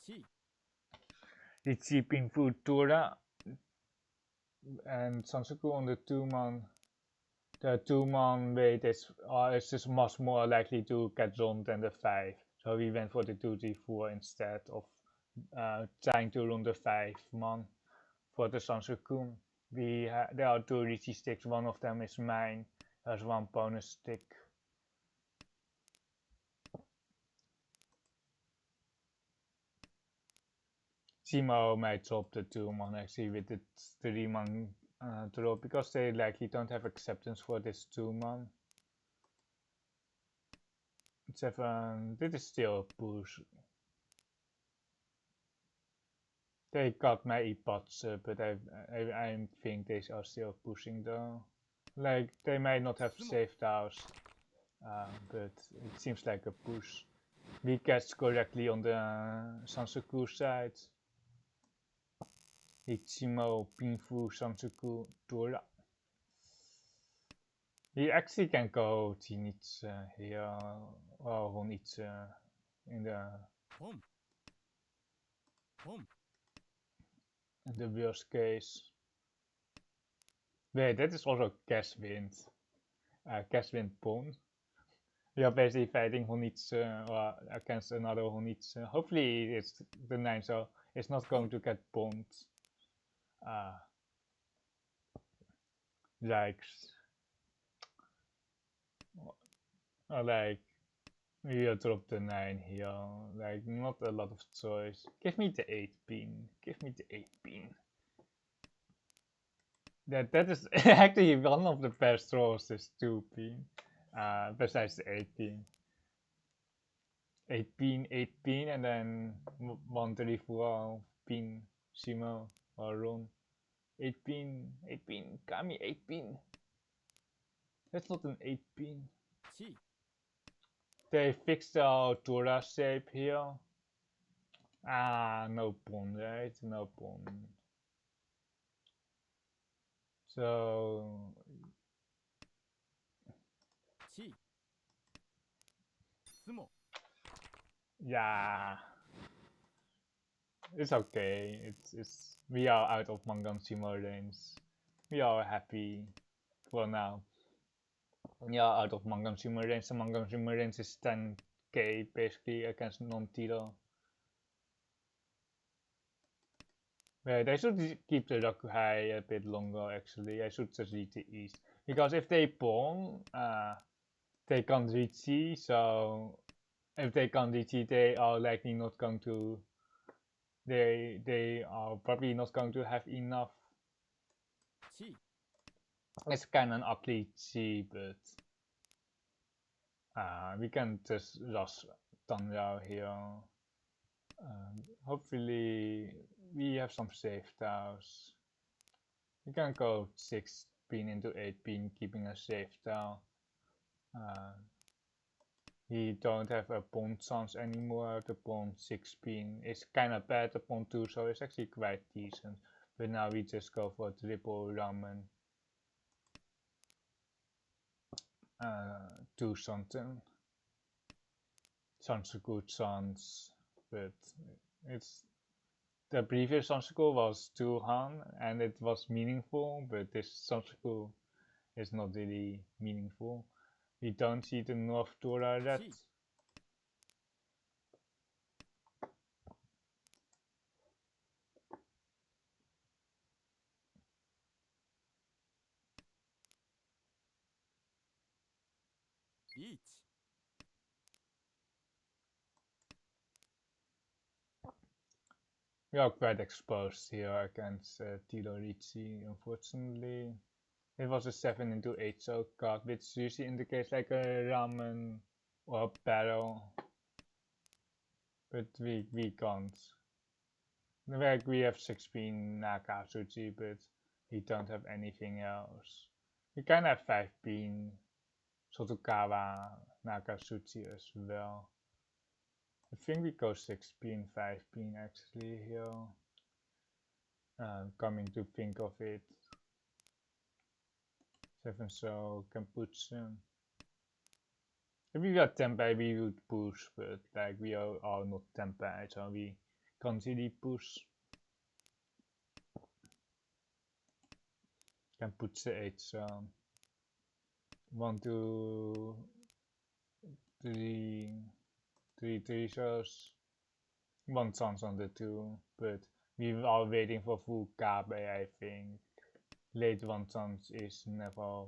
Chi. Riichi pin Futura and Sansoku on the 2-man. The 2-man weight is just much more likely to get drawn than the 5. So we went for the 2, 3, 4 instead of trying to run the 5-man for the Sansoku. There are 2 Riichi sticks, one of them is mine. There's 1 bonus stick. Simo might drop the 2-man actually with the 3-man draw because they likely don't have acceptance for this 2-man. 7, this is still a push. They got my e-pots, but I think they are still pushing though. Like, they might not have saved ours, but it seems like a push. We guessed correctly on the Sansoku side. Ichimo, Pinfu, Sansoku, Tora. He actually can go Jinitsu here, or Honitsu in the worst case. Wait, that is also Cashwind. Cashwind Pon. We are basically fighting Honitsu or against another Honitsu. Hopefully it's the 9, so it's not going to get bombed. Yikes. Or like, we will drop the 9 here. Like, not a lot of choice. Give me the 8 pin. Give me the 8 pin. That is actually one of the best draws, this 2 pin. besides the 18. 8 pin, and then 134 pin Simo or Ron. 8 pin, Kami 8 pin. That's not an 8 pin. Chi. They fixed the Tora shape here. No pawn, right? No pawn. So Chi. Sumo. yeah, it's okay. It's we are out of Mahjong Simo range. We are happy for now. We are out of Mahjong Simo range. The Mahjong Simo range is 10k basically against non-Tito. Wait, I should keep the Rakuhai a bit longer actually. I should just reach the east. Because if they pawn, they can't reach C, so if they can't reach C, they are likely not going to they are probably not going to have enough. Chi. It's kind of an ugly C, but we can just rush Tanrao here. Hopefully we have some safe tiles. We can go 6 pin into 8 pin, keeping a safe tile. We don't have a pawn chance anymore. The pawn 6 pin is kind of bad. The pawn 2 so it's actually quite decent. But now we just go for triple ramen. Do something. Sounds a good chance, but it's the previous Sansuku was 2 Han and it was meaningful, but this Sansuku is not really meaningful. We don't see the North Tora yet. Riichi. We are quite exposed here against Tilo Riichi, unfortunately. It was a 7 into 8 so card, which usually indicates like a ramen or a barrel. But we can't. Like we have 16 Nakatsuchi, but we don't have anything else. We can have 5 pin Sotokawa Nakatsuchi as well. I think we go 6 pin, 5 pin actually here. Coming to think of it. 7 so can put some. If we got Tempai we would push, but like we are not Tempai, so we can't really push. Can put the 8 so 1, 2, 3 shows. 1 chance on the 2, but we are waiting for full Kabe, I think. Late 1 chance is never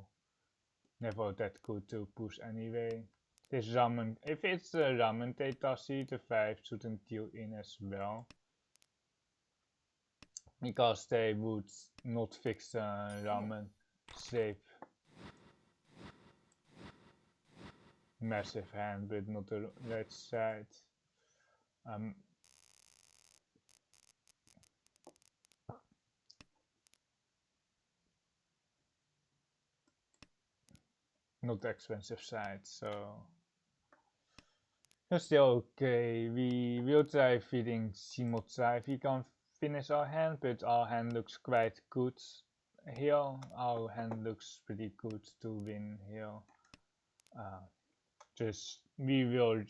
that good to push anyway. This ramen, if it's a ramen Teitashi, the 5 shouldn't deal in as well. Because they would not fix the ramen shape. Massive hand, but not the right side. Not the expensive side, so it's still okay. We will try feeding Shimotsa if we can finish our hand, but our hand looks quite good here. Our hand looks pretty good to win here. Just we will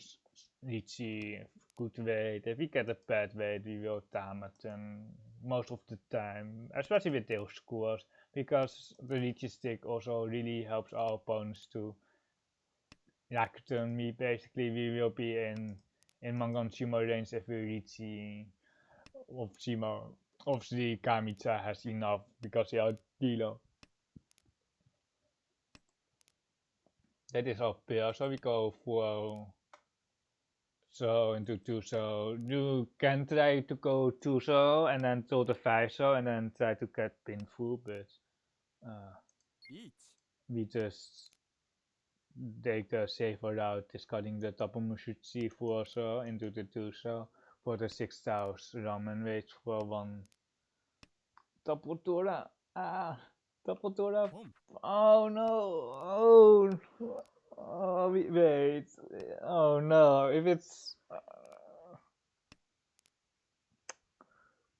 reach a good weight. If we get a bad weight, we will time it, and most of the time, especially with those scores, because the Riichi stick also really helps our opponents to turn me. Basically, we will be in Mahjong Sumo range if we reach the of Sumo. Obviously, Kamitsa has enough because they are kilo. That is our pair, so we go for so into 2 so. You can try to go 2 so and then to the 5 so and then try to get pin full, but we just take the safer route, discarding the Tapumushichi Fuoso into the Tuso for the 6,000 ramen wage for one Taputura. Taputura. Boom. Oh no! Oh, wait. Oh no! If it's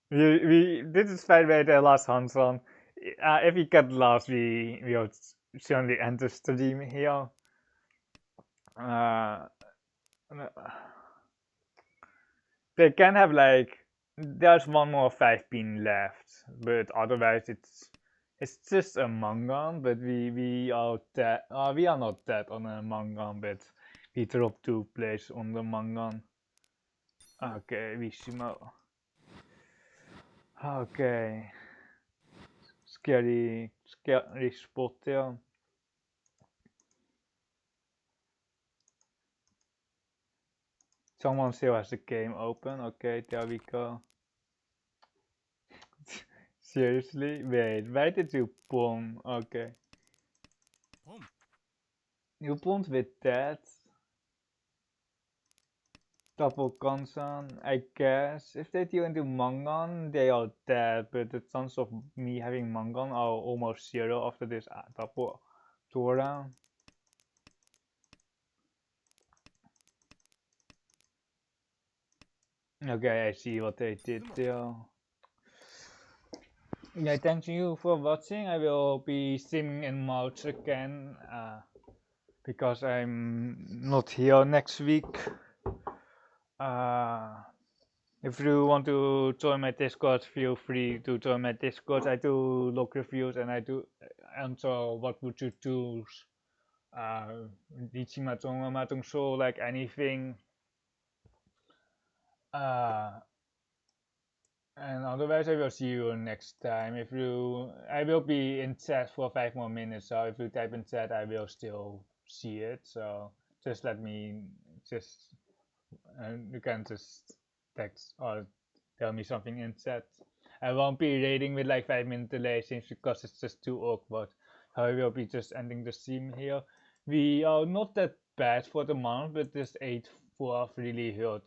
we this is fine by the last Hanson. If we get lost, we will certainly end the stream here. They can have like there's one more 5-pin left, but otherwise it's just a Mangan. But we are dead. We are not dead on a Mangan, but we dropped 2 plays on the Mangan. Okay, Vishimo. Okay. Scary spot there. Someone still has the game open. Okay, there we go. Seriously? Wait, why did you pawn? Okay. Boom. You pawned with that? Double Kansan, I guess. If they deal into Mangan, they are dead, but the chance of me having Mangan are almost 0 after this double Tora. Okay, I see what they did there. Yeah, thank you for watching. I will be streaming in March again because I'm not here next week. If you want to join my Discord, feel free to join my Discord. I do log reviews and I do answer what would you choose. Riichi Mahjong or Mahjong Soul, like anything. And otherwise, I will see you next time. I will be in chat for 5 more minutes. So if you type in chat, I will still see it. So just let me you can just text or tell me something in chat. I won't be raiding with like 5-minute delay since because it's just too awkward. So I will be just ending the stream here. We are not that bad for the month, but this 8/4 really hurts.